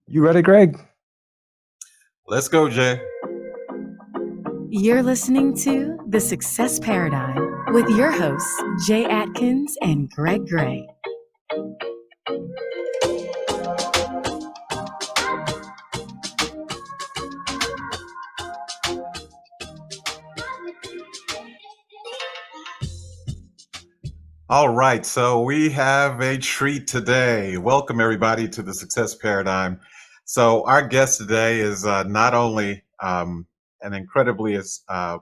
You ready, Greg? Let's go, Jay. You're listening to The Success Paradigm with your hosts, Jay Atkins and Greg Gray. All right, so we have a treat today. Welcome, everybody, to the Success Paradigm. So our guest today is not only an incredibly, let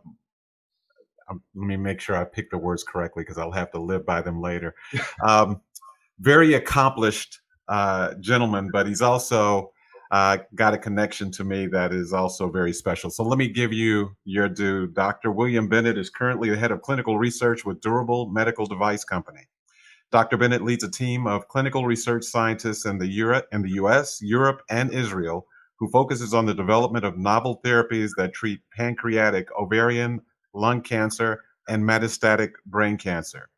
me make sure I pick the words correctly because I'll have to live by them later. Very accomplished gentleman, but he's also got a connection to me that is also very special. So let me give you your due. Dr. William Bennett is currently the head of clinical research with Durable Medical Device Company. Dr. Bennett leads a team of clinical research scientists in the US, Europe, and Israel who focuses on the development of novel therapies that treat pancreatic, ovarian, lung cancer, and metastatic brain cancer.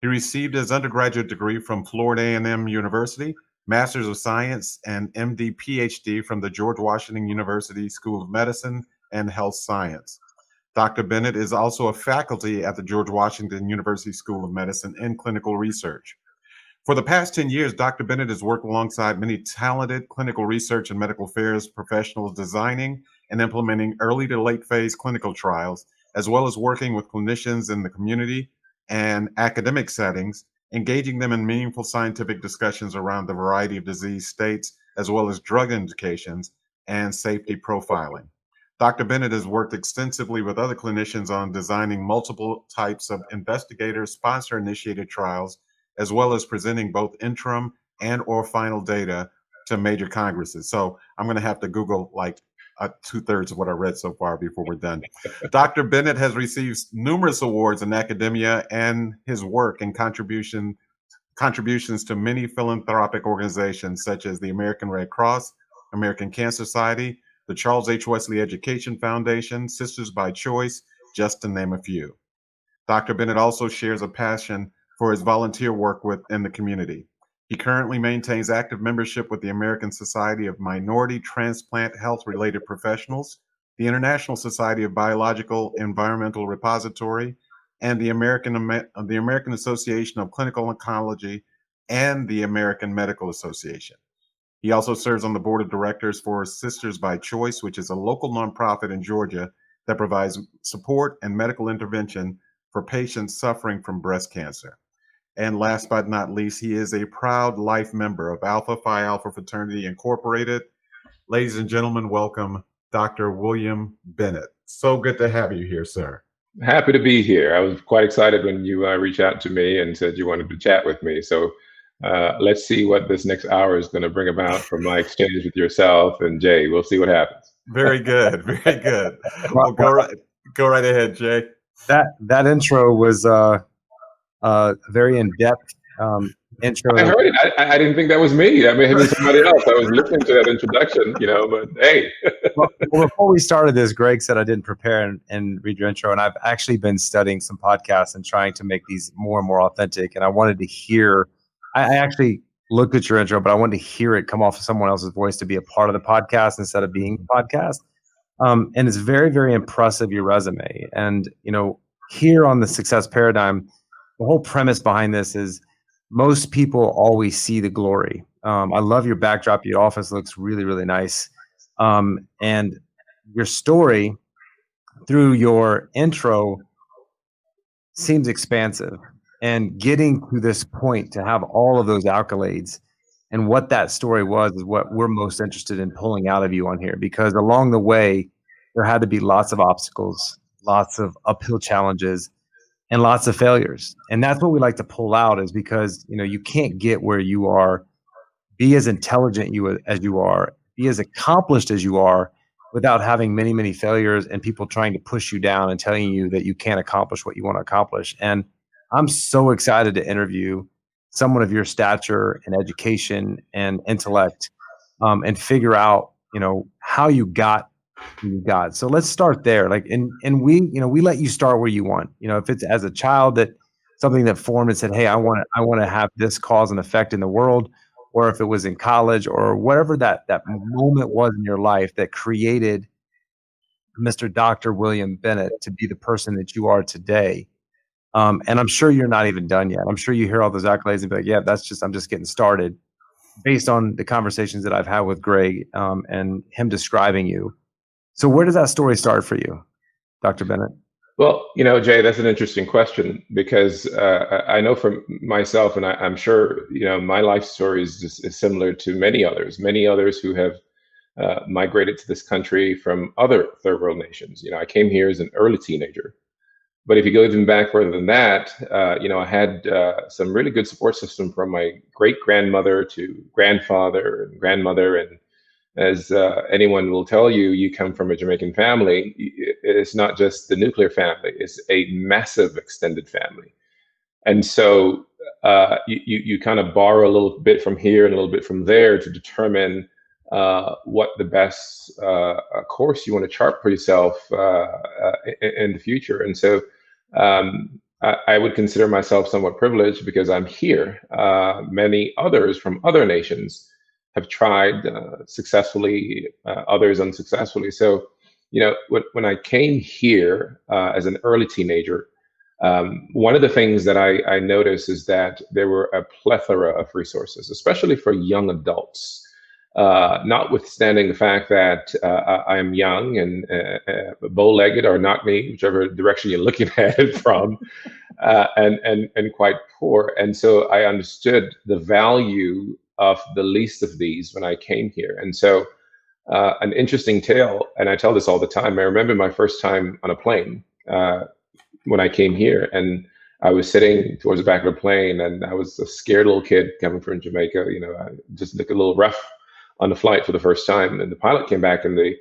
He received his undergraduate degree from Florida A&M University, Master's of Science, and MD PhD from the George Washington University School of Medicine and Health Science. Dr. Bennett is also a faculty at the George Washington University School of Medicine in clinical research. For the past 10 years, Dr. Bennett has worked alongside many talented clinical research and medical affairs professionals designing and implementing early to late phase clinical trials, as well as working with clinicians in the community and academic settings, engaging them in meaningful scientific discussions around the variety of disease states, as well as drug indications and safety profiling. Dr. Bennett has worked extensively with other clinicians on designing multiple types of investigator sponsor-initiated trials, as well as presenting both interim and or final data to major congresses. So I'm going to have to Google like 2/3 of what I read so far before we're done. Dr. Bennett has received numerous awards in academia, and his work and contributions to many philanthropic organizations such as the American Red Cross, American Cancer Society, the Charles H. Wesley Education Foundation, Sisters by Choice, just to name a few. Dr. Bennett also shares a passion for his volunteer work within the community. He currently maintains active membership with the American Society of Minority Transplant Health-Related Professionals, the International Society of Biological Environmental Repository, and the American Association of Clinical Oncology, and the American Medical Association. He also serves on the board of directors for Sisters by Choice, which is a local nonprofit in Georgia that provides support and medical intervention for patients suffering from breast cancer. And last but not least, he is a proud life member of Alpha Phi Alpha Fraternity Incorporated. Ladies and gentlemen, welcome Dr. William Bennett. So good to have you here, sir. Happy to be here. I was quite excited when you reached out to me and said you wanted to chat with me. So let's see what this next hour is going to bring about from my exchange with yourself and Jay. We'll see what happens. Very good. Very good. Well, go right ahead, Jay. That intro was very in-depth intro. I heard it. I didn't think that was me. I may have been somebody else. I was listening to that introduction, but hey. well, before we started this, Greg said I didn't prepare and read your intro, and I've actually been studying some podcasts and trying to make these more and more authentic, and I wanted to hear, I actually looked at your intro, but I wanted to hear it come off of someone else's voice to be a part of the podcast instead of being the podcast. And it's very, very impressive, your resume. And, here on the Success Paradigm, the whole premise behind this is most people always see the glory. I love your backdrop. Your office looks really, really nice. And your story through your intro seems expansive. And getting to this point to have all of those accolades and what that story was is what we're most interested in pulling out of you on here, because along the way, there had to be lots of obstacles, lots of uphill challenges, and lots of failures. And that's what we like to pull out, is because, you can't get where you are, be as intelligent as you are, be as accomplished as you are without having many, many failures and people trying to push you down and telling you that you can't accomplish what you want to accomplish. And I'm so excited to interview someone of your stature and education and intellect, and figure out, how you got who you got. So let's start there. And we let you start where you want. If it's as a child that something that formed and said, hey, I want to have this cause and effect in the world, or if it was in college, or whatever that moment was in your life that created Mr. Dr. William Bennett to be the person that you are today. And I'm sure you're not even done yet. I'm sure you hear all those accolades and be like, yeah, I'm just getting started, based on the conversations that I've had with Greg, and him describing you. So where does that story start for you, Dr. Bennett? Well, Jay, that's an interesting question, because I know from myself, and I'm sure, my life story is similar to many others who have migrated to this country from other third world nations. I came here as an early teenager. But if you go even back further than that, I had some really good support system from my great grandmother to grandfather and grandmother. And as anyone will tell you, you come from a Jamaican family. It's not just the nuclear family, it's a massive extended family. And so you kind of borrow a little bit from here and a little bit from there to determine what the best course you want to chart for yourself in the future. And so I would consider myself somewhat privileged because I'm here. Many others from other nations have tried successfully, others unsuccessfully. So, when I came here as an early teenager, one of the things that I noticed is that there were a plethora of resources, especially for young adults. Notwithstanding the fact that I am young and bow-legged, or not me, whichever direction you're looking at it from, and quite poor. And so I understood the value of the least of these when I came here. And so an interesting tale, and I tell this all the time, I remember my first time on a plane when I came here, and I was sitting towards the back of the plane, and I was a scared little kid coming from Jamaica. I just looked a little rough on the flight for the first time. And the pilot came back in the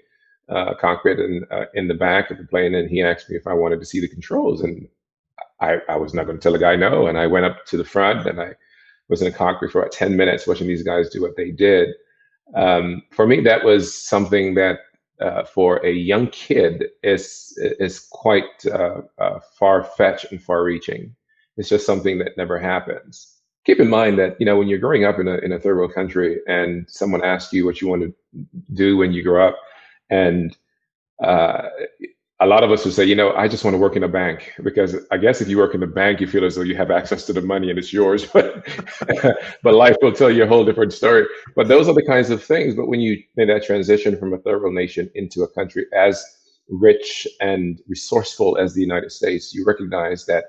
cockpit and in the back of the plane, and he asked me if I wanted to see the controls. And I was not going to tell the guy no. And I went up to the front, and I was in the cockpit for about 10 minutes watching these guys do what they did. For me, that was something that for a young kid is quite far-fetched and far-reaching. It's just something that never happens. Keep in mind that, when you're growing up in a third world country and someone asks you what you want to do when you grow up, and a lot of us would say, I just want to work in a bank, because I guess if you work in a bank, you feel as though you have access to the money and it's yours, but life will tell you a whole different story. But those are the kinds of things. But when you make that transition from a third world nation into a country as rich and resourceful as the United States, you recognize that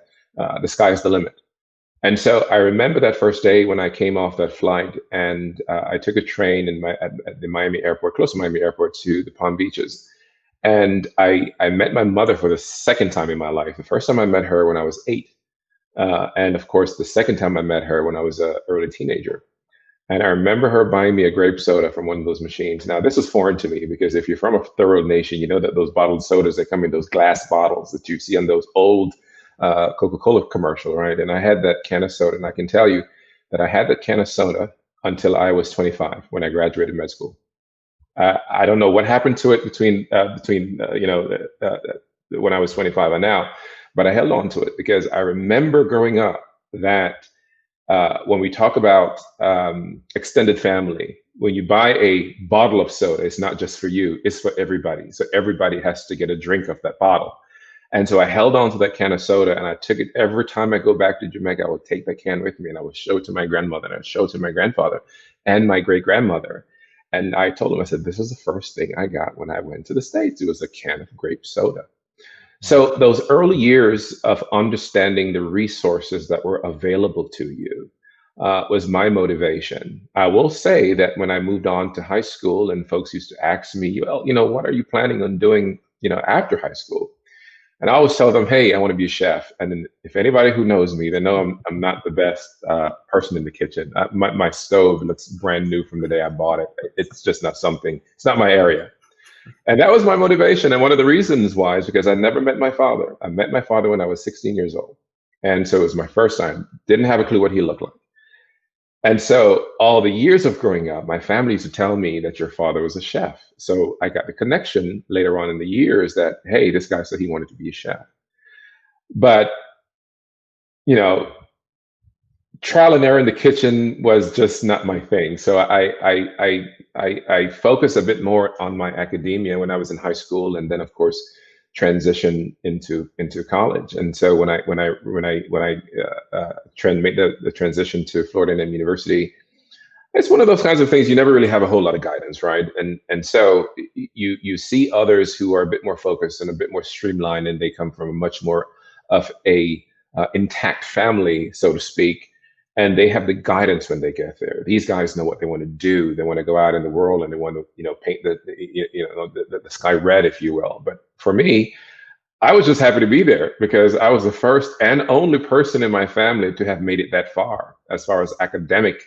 the sky is the limit. And so I remember that first day when I came off that flight, and I took a train at the Miami airport, close to Miami airport, to the Palm Beaches. And I met my mother for the second time in my life. The first time I met her when I was 8. And of course, the second time I met her when I was an early teenager. And I remember her buying me a grape soda from one of those machines. Now, this was foreign to me, because if you're from a third world nation, you know that those bottled sodas that come in those glass bottles that you see on those old Coca-Cola commercial, right? And I had that can of soda, and I can tell you that I had that can of soda until I was 25 when I graduated med school. I don't know what happened to it between when I was 25 and now, but I held on to it because I remember growing up that when we talk about extended family, when you buy a bottle of soda, it's not just for you, it's for everybody. So everybody has to get a drink of that bottle. And so I held on to that can of soda, and I took it every time I go back to Jamaica. I would take that can with me, and I would show it to my grandmother, and I would show it to my grandfather and my great grandmother. And I told them, I said, this is the first thing I got when I went to the States. It was a can of grape soda. So those early years of understanding the resources that were available to you was my motivation. I will say that when I moved on to high school, and folks used to ask me, well, what are you planning on doing, after high school? And I always tell them, hey, I want to be a chef. And then if anybody who knows me, they know I'm not the best person in the kitchen. My stove looks brand new from the day I bought it. It's just not something, it's not my area. And that was my motivation. And one of the reasons why is because I never met my father. I met my father when I was 16 years old. And so it was my first time. Didn't have a clue what he looked like. And so all the years of growing up, my family used to tell me that your father was a chef. So I got the connection later on in the years that, hey, this guy said he wanted to be a chef. But, trial and error in the kitchen was just not my thing. So I focused a bit more on my academia when I was in high school, and then of course transition into college. And so when I made the transition to Florida A&M University, it's one of those kinds of things you never really have a whole lot of guidance, right? And so you see others who are a bit more focused and a bit more streamlined, and they come from a much more of a intact family, so to speak, and they have the guidance when they get there. These guys know what they want to do. They want to go out in the world and they want to, paint the sky red, if you will. But for me, I was just happy to be there because I was the first and only person in my family to have made it that far as academic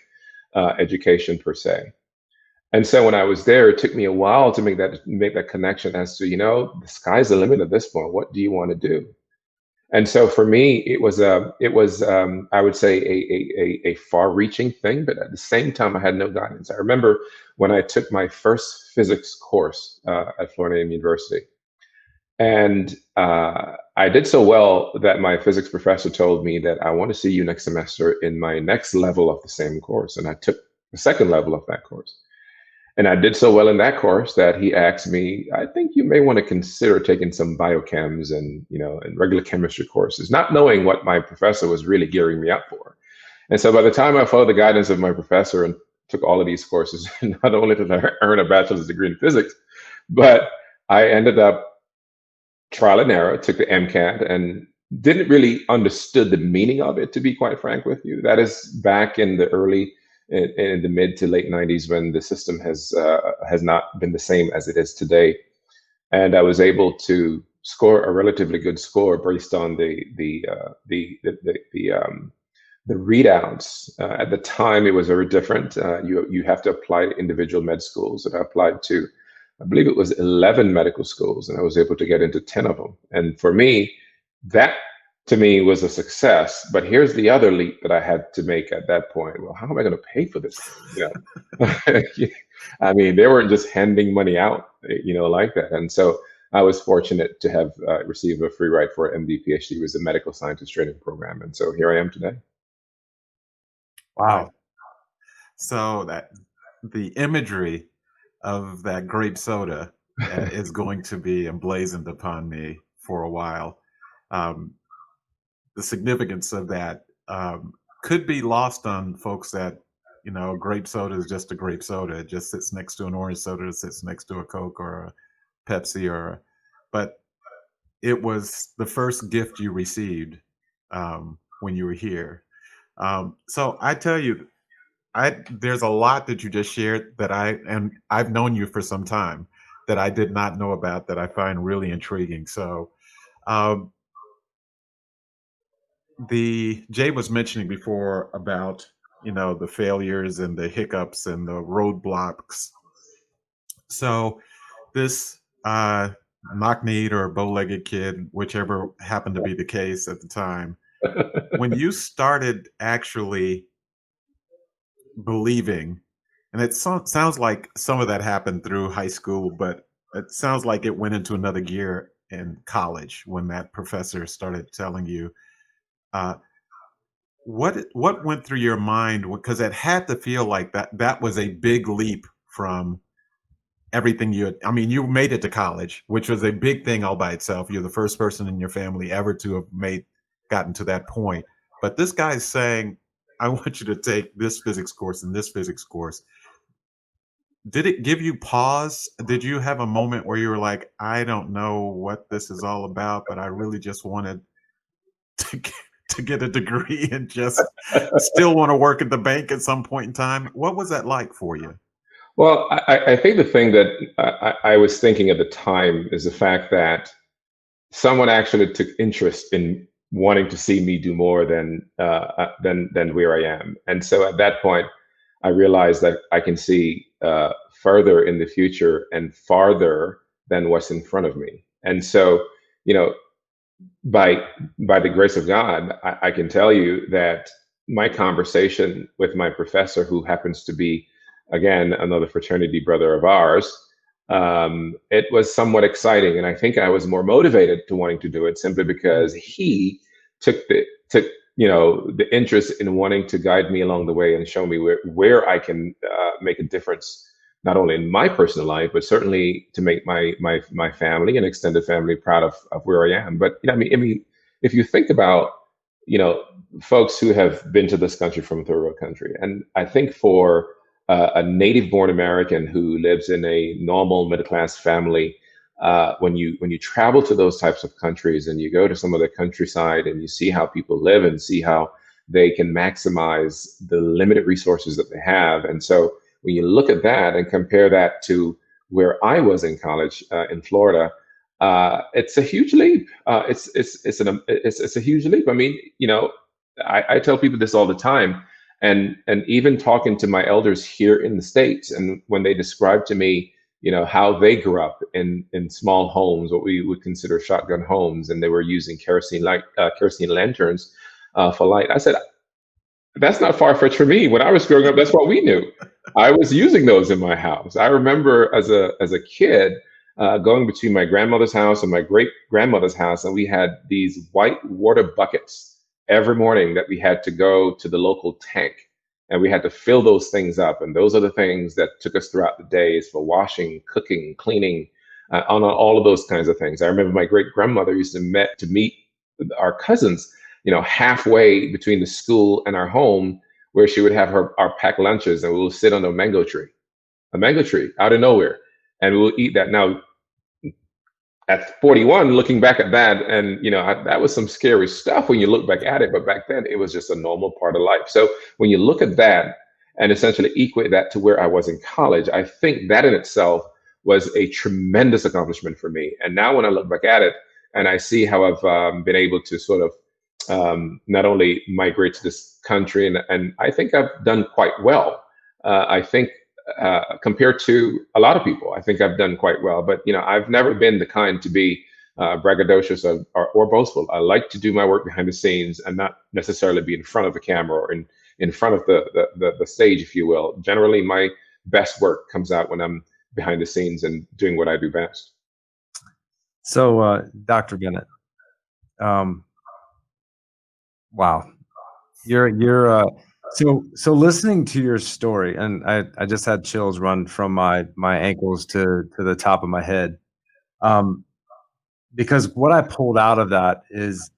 education per se. And so when I was there, it took me a while to make that connection as to, the sky's the limit at this point. What do you want to do? And so for me, it was I would say a far-reaching thing, but at the same time, I had no guidance. I remember when I took my first physics course at Florida A&M University, and I did so well that my physics professor told me that I want to see you next semester in my next level of the same course, and I took the second level of that course. And I did so well in that course that he asked me, I think you may want to consider taking some biochems and regular chemistry courses, not knowing what my professor was really gearing me up for. And so by the time I followed the guidance of my professor and took all of these courses, not only did I earn a bachelor's degree in physics, but I ended up trial and error, took the MCAT and didn't really understood the meaning of it, to be quite frank with you. That is back in the mid to late 90s when the system has not been the same as it is today. And I was able to score a relatively good score based on the readouts. At the time, it was very different. You have to apply to individual med schools, and I applied to, I believe it was 11 medical schools, and I was able to get into 10 of them. And for me, that to me was a success. But here's the other leap that I had to make at that point. Well, how am I going to pay for this? I mean, they weren't just handing money out, like that. And so I was fortunate to have received a free ride for an MD PhD with the medical scientist training program. And so here I am today. Wow. So that the imagery of that grape soda is going to be emblazoned upon me for a while. The significance of that could be lost on folks that, grape soda is just a grape soda. It just sits next to an orange soda, it sits next to a Coke or a Pepsi, but it was the first gift you received when you were here. So I tell you, there's a lot that you just shared that I've known you for some time that I did not know about that I find really intriguing. So Jay was mentioning before about, the failures and the hiccups and the roadblocks. So this knock-kneed or bow-legged kid, whichever happened to be the case at the time, when you started actually believing, and it sounds like some of that happened through high school, but it sounds like it went into another gear in college when that professor started telling you, what went through your mind? Because it had to feel like that was a big leap from everything you made it to college, which was a big thing all by itself. You're the first person in your family ever to have gotten to that point. But this guy's saying, I want you to take this physics course and this physics course. Did it give you pause? Did you have a moment where you were like, I don't know what this is all about, but I really just wanted to get a degree and just still want to work at the bank at some point in time? What was that like for you? Well, I think the thing that I was thinking at the time is the fact that someone actually took interest in wanting to see me do more than where I am. And so at that point, I realized that I can see further in the future and farther than what's in front of me. And so, by the grace of God, I can tell you that my conversation with my professor, who happens to be, again, another fraternity brother of ours, it was somewhat exciting. And I think I was more motivated to wanting to do it simply because he took the interest in wanting to guide me along the way and show me where I can make a difference, not only in my personal life, but certainly to make my family and extended family proud of where I am. But I mean, if you think about folks who have been to this country from third world country, and I think for a native born American who lives in a normal middle class family, when you travel to those types of countries and you go to some of the countryside and you see how people live and see how they can maximize the limited resources that they have. And so when you look at that and compare that to where I was in college in Florida, it's a huge leap. It's a huge leap. I mean, I tell people this all the time, and even talking to my elders here in the States, and when they describe to me, how they grew up in small homes, what we would consider shotgun homes, and they were using kerosene lanterns for light. I said, that's not far-fetched for me. When I was growing up, that's what we knew. I was using those in my house. I remember as a kid going between my grandmother's house and my great grandmother's house, and we had these white water buckets every morning that we had to go to the local tank, and we had to fill those things up. And those are the things that took us throughout the days for washing, cooking, cleaning, on all of those kinds of things. I remember my great grandmother used to meet our cousins, halfway between the school and our home, where she would have our packed lunches, and we will sit on a mango tree out of nowhere, and we'll eat that. Now, at 41, looking back at that, and that was some scary stuff when you look back at it, but back then it was just a normal part of life. So when you look at that and essentially equate that to where I was in college, I think that in itself was a tremendous accomplishment for me. And now when I look back at it and I see how I've been able to sort of not only migrate to this country, and I think I've done quite well. I think compared to a lot of people, I think I've done quite well. But I've never been the kind to be braggadocious or boastful. I like to do my work behind the scenes and not necessarily be in front of the camera or in front of the stage, if you will. Generally, my best work comes out when I'm behind the scenes and doing what I do best. So, Dr. Bennett, wow, you're so listening to your story, and I just had chills run from my ankles to the top of my head, because what I pulled out of that is,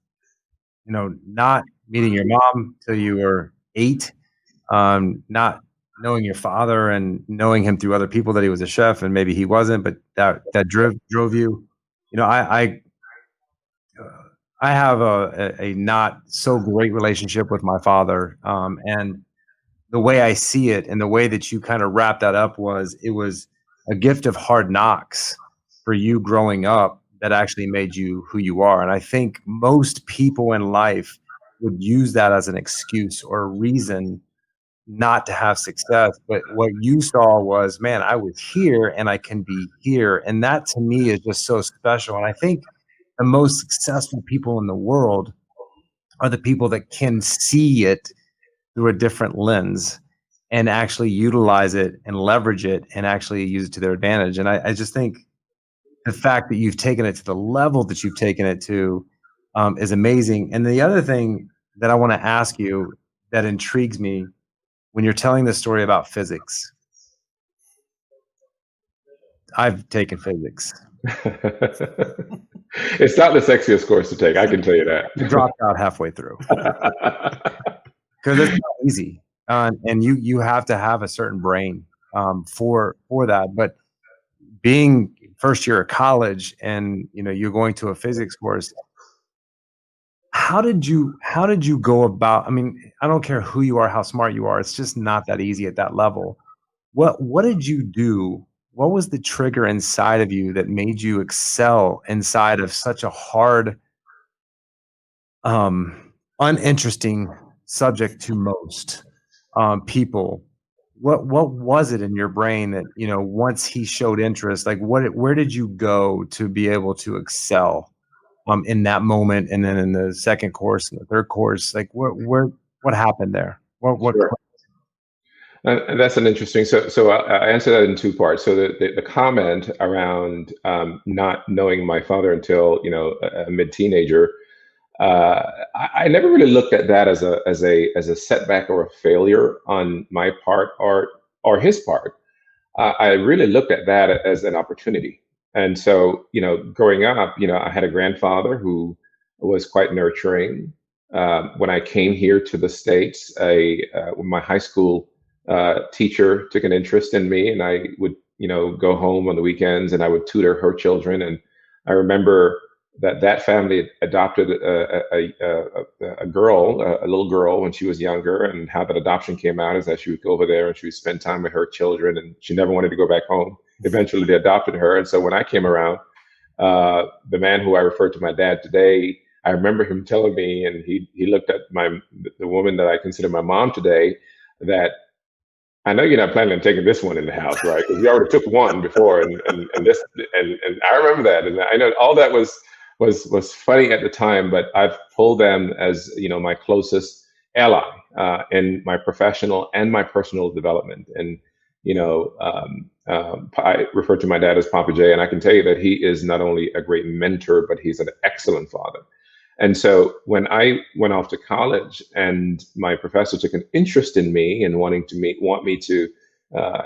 not meeting your mom till you were 8, not knowing your father and knowing him through other people that he was a chef and maybe he wasn't, but that drove you. I have a not so great relationship with my father, and the way I see it and the way that you kind of wrap that up it was a gift of hard knocks for you growing up that actually made you who you are. And I think most people in life would use that as an excuse or a reason not to have success. But what you saw was, man, I was here and I can be here. And that to me is just so special. And I think the most successful people in the world are the people that can see it through a different lens and actually utilize it and leverage it and actually use it to their advantage. And I just think the fact that you've taken it to the level that you've taken it to is amazing. And the other thing that I want to ask you that intrigues me when you're telling the story about physics, I've taken physics. It's not the sexiest course to take, I can tell you that. You dropped out halfway through. Because it's not easy. And you have to have a certain brain for that. But being first year of college and you're going to a physics course, how did you go about? I mean, I don't care who you are, how smart you are, it's just not that easy at that level. What did you do? What was the trigger inside of you that made you excel inside of such a hard, uninteresting subject to most people? What was it in your brain that once he showed interest, like where did you go to be able to excel in that moment, and then in the second course and the third course, like what happened there? What Sure. And that's an interesting. So I answer that in two parts. So the comment around not knowing my father until a mid-teenager, I never really looked at that as a setback or a failure on my part or his part. I really looked at that as an opportunity. And so, growing up, I had a grandfather who was quite nurturing. When I came here to the States, my high school teacher took an interest in me, and I would, go home on the weekends and I would tutor her children. And I remember that family adopted a girl, a little girl, when she was younger, and how that adoption came out is that she would go over there and she would spend time with her children, and she never wanted to go back home. Eventually, they adopted her, and so when I came around, the man who I refer to my dad today, I remember him telling me, and he looked at the woman that I consider my mom today, that I know you're not planning on taking this one in the house, right? Because you already took one before, and this, and I remember that, and I know all that was funny at the time, but I've pulled them as my closest ally in my professional and my personal development. And I refer to my dad as Papa J, and I can tell you that he is not only a great mentor, but he's an excellent father. And so when I went off to college, and my professor took an interest in me and want me to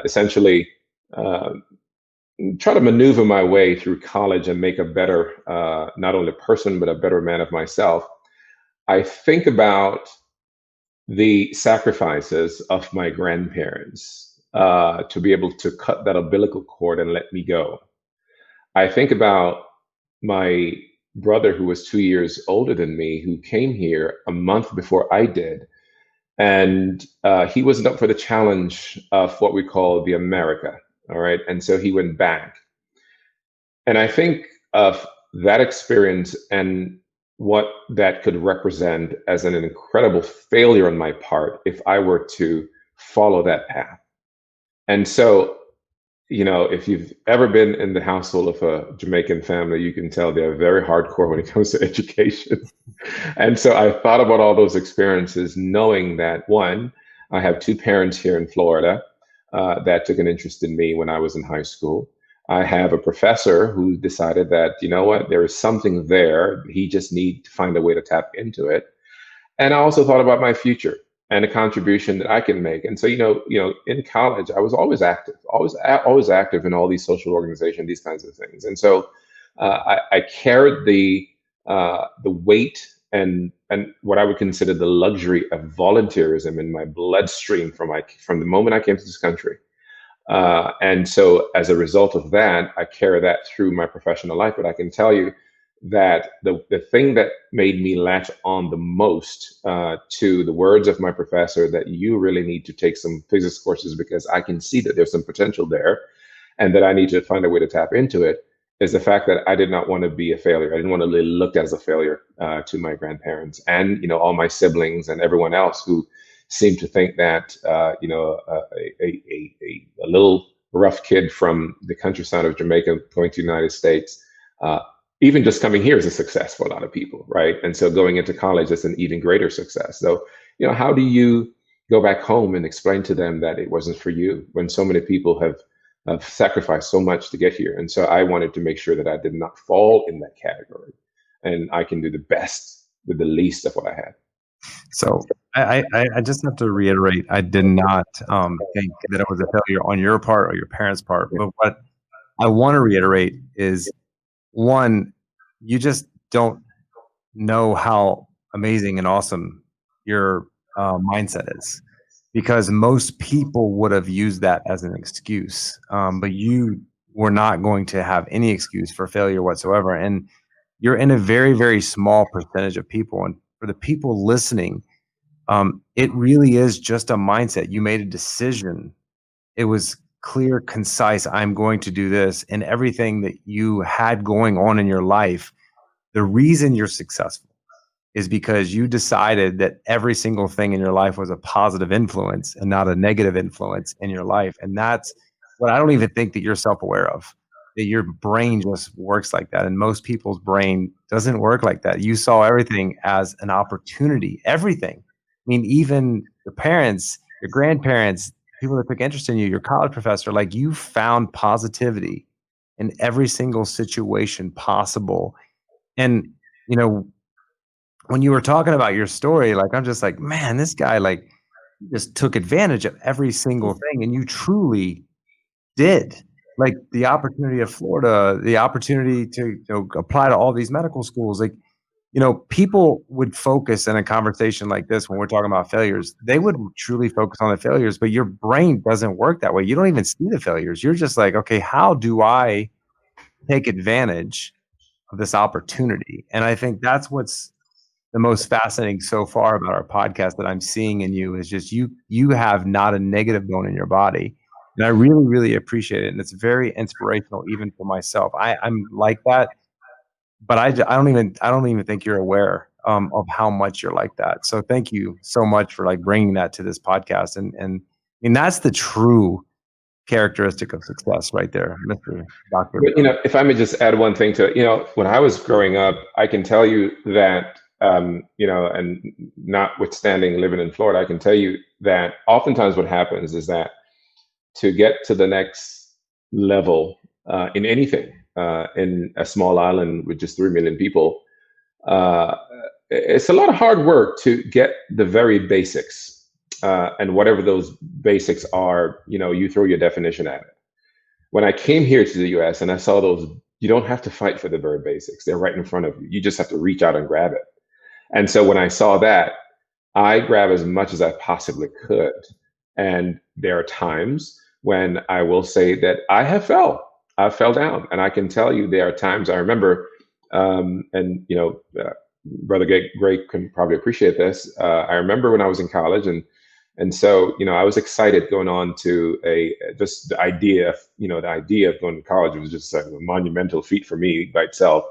essentially try to maneuver my way through college and make a better, not only person, but a better man of myself, I think about the sacrifices of my grandparents to be able to cut that umbilical cord and let me go. I think about my brother, who was 2 years older than me, who came here a month before I did. And he wasn't up for the challenge of what we call the America. All right. And so he went back. And I think of that experience and what that could represent as an incredible failure on my part if I were to follow that path. And so, if you've ever been in the household of a Jamaican family, you can tell they're very hardcore when it comes to education. And so I thought about all those experiences, knowing that, one, I have two parents here in Florida that took an interest in me when I was in high school. I have a professor who decided that, there is something there. He just needs to find a way to tap into it. And I also thought about my future and a contribution that I can make. And so, in college, I was always active, always active in all these social organizations, these kinds of things. And so I carried the weight and what I would consider the luxury of volunteerism in my bloodstream from the moment I came to this country. And so as a result of that, I carry that through my professional life. But I can tell you that the thing that made me latch on the most to the words of my professor, that you really need to take some physics courses because I can see that there's some potential there and that I need to find a way to tap into it, is the fact that I did not want to be a failure. I didn't want to be looked as a failure to my grandparents and, all my siblings and everyone else who seemed to think that, a little rough kid from the countryside of Jamaica going to the United States, even just coming here is a success for a lot of people, right? And so going into college is an even greater success. So, how do you go back home and explain to them that it wasn't for you when so many people have sacrificed so much to get here? And so I wanted to make sure that I did not fall in that category, and I can do the best with the least of what I had. So I just have to reiterate, I did not think that it was a failure on your part or your parents' part. But what I want to reiterate is, one, you just don't know how amazing and awesome your mindset is, because most people would have used that as an excuse. But you were not going to have any excuse for failure whatsoever. And you're in a very, very small percentage of people. And for the people listening, it really is just a mindset. You made a decision. It was clear, concise. I'm going to do this. And everything that you had going on in your life, the reason you're successful is because you decided that every single thing in your life was a positive influence and not a negative influence in your life. And that's what I don't even think that you're self-aware of, that your brain just works like that. And most people's brain doesn't work like that. You saw everything as an opportunity, everything. I mean, even your parents, your grandparents, people that took interest in you, your college professor, like, you found positivity in every single situation possible. And, when you were talking about your story, like, I'm just like, man, this guy, like, just took advantage of every single thing, and you truly did. Like, the opportunity of Florida, the opportunity to, apply to all these medical schools, like, people would focus in a conversation like this when we're talking about failures. They would truly focus on the failures, but your brain doesn't work that way. You don't even see the failures. You're just like, okay, how do I take advantage of this opportunity? And I think that's what's the most fascinating so far about our podcast that I'm seeing in you is just you have not a negative bone in your body. And I really, really appreciate it. And it's very inspirational even for myself. I'm like that, but I don't even think you're aware of how much you're like that. So thank you so much for, like, bringing that to this podcast. And I mean, that's the true characteristic of success right there, Mr. Doctor. But, if I may just add one thing to it, when I was growing up, I can tell you that, and notwithstanding living in Florida, I can tell you that oftentimes what happens is that to get to the next level in anything, in a small island with just 3 million people, it's a lot of hard work to get the very basics. And whatever those basics are, you throw your definition at it. When I came here to the US and I saw those, you don't have to fight for the very basics. They're right in front of you. You just have to reach out and grab it. And so when I saw that, I grabbed as much as I possibly could. And there are times when I will say that I fell down. And I can tell you there are times I remember, Brother Greg can probably appreciate this. I remember when I was in college, and so I was excited going on to just the idea of going to college was just a monumental feat for me by itself.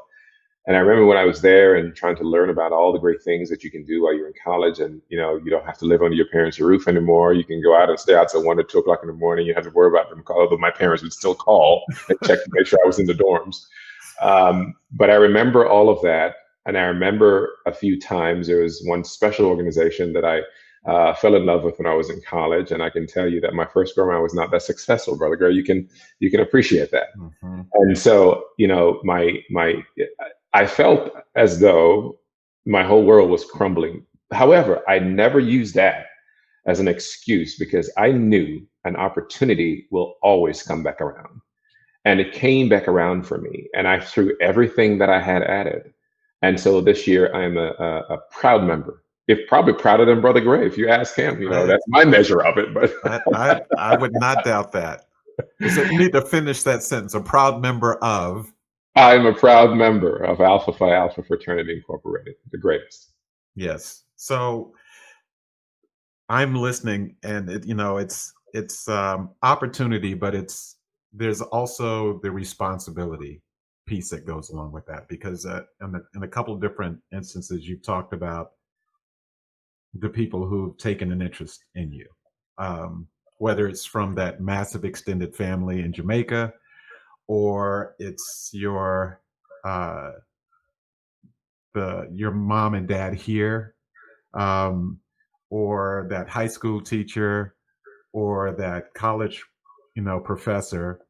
And I remember when I was there and trying to learn about all the great things that you can do while you're in college, and you don't have to live under your parents' roof anymore. You can go out and stay out till 1 or 2 o'clock in the morning. You have to worry about them call, although my parents would still call and check to make sure I was in the dorms. But I remember all of that. And I remember a few times there was one special organization that I fell in love with when I was in college. And I can tell you that my first go around was not that successful, Brother Gray. You can appreciate that. Mm-hmm. And so, I felt as though my whole world was crumbling. However, I never used that as an excuse because I knew an opportunity will always come back around. And it came back around for me. And I threw everything that I had at it. And so this year I am a proud member. If probably prouder than Brother Gray, if you ask him, that's my measure of it. But I would not doubt that. So you need to finish that sentence. A proud member of. I am a proud member of Alpha Phi Alpha Fraternity Incorporated, the greatest. Yes. So I'm listening, and it's opportunity, but there's also the responsibility piece that goes along with that, because in a couple of different instances you've talked about the people who've taken an interest in you, whether it's from that massive extended family in Jamaica, or it's your mom and dad here, or that high school teacher, or that college professor.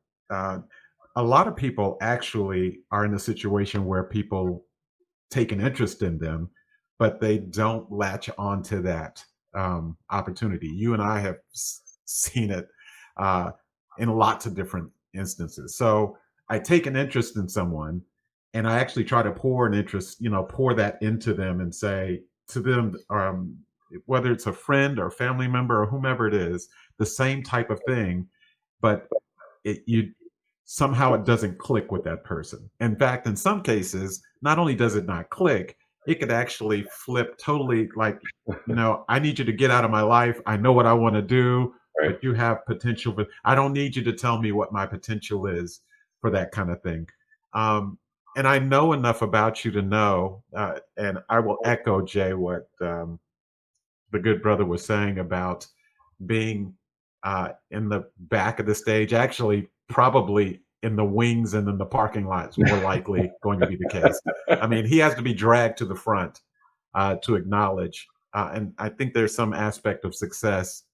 A lot of people actually are in a situation where people take an interest in them, but they don't latch onto that opportunity. You and I have seen it in lots of different instances. So I take an interest in someone, and I actually try to pour that into them and say to them, whether it's a friend or family member or whomever it is, the same type of thing, but somehow it doesn't click with that person. In fact, in some cases, not only does it not click, it could actually flip totally, like, I need you to get out of my life. I know what I want to do, right, but you have potential, but I don't need you to tell me what my potential is for that kind of thing. And I know enough about you to know, and I will echo, Jay, what the good brother was saying about being in the back of the stage, actually probably in the wings and in the parking lot is more likely going to be the case. I mean, he has to be dragged to the front to acknowledge. And I think there's some aspect of success,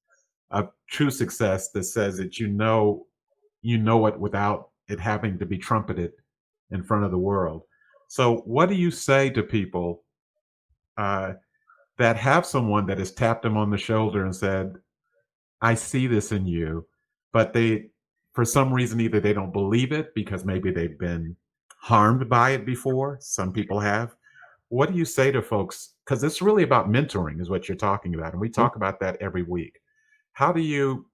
of true success, that says that you know it without it having to be trumpeted in front of the world. So what do you say to people that have someone that has tapped them on the shoulder and said, I see this in you, but they, for some reason, either they don't believe it because maybe they've been harmed by it before. Some people have. What do you say to folks? Because it's really about mentoring is what you're talking about. And we talk about that every week. How do you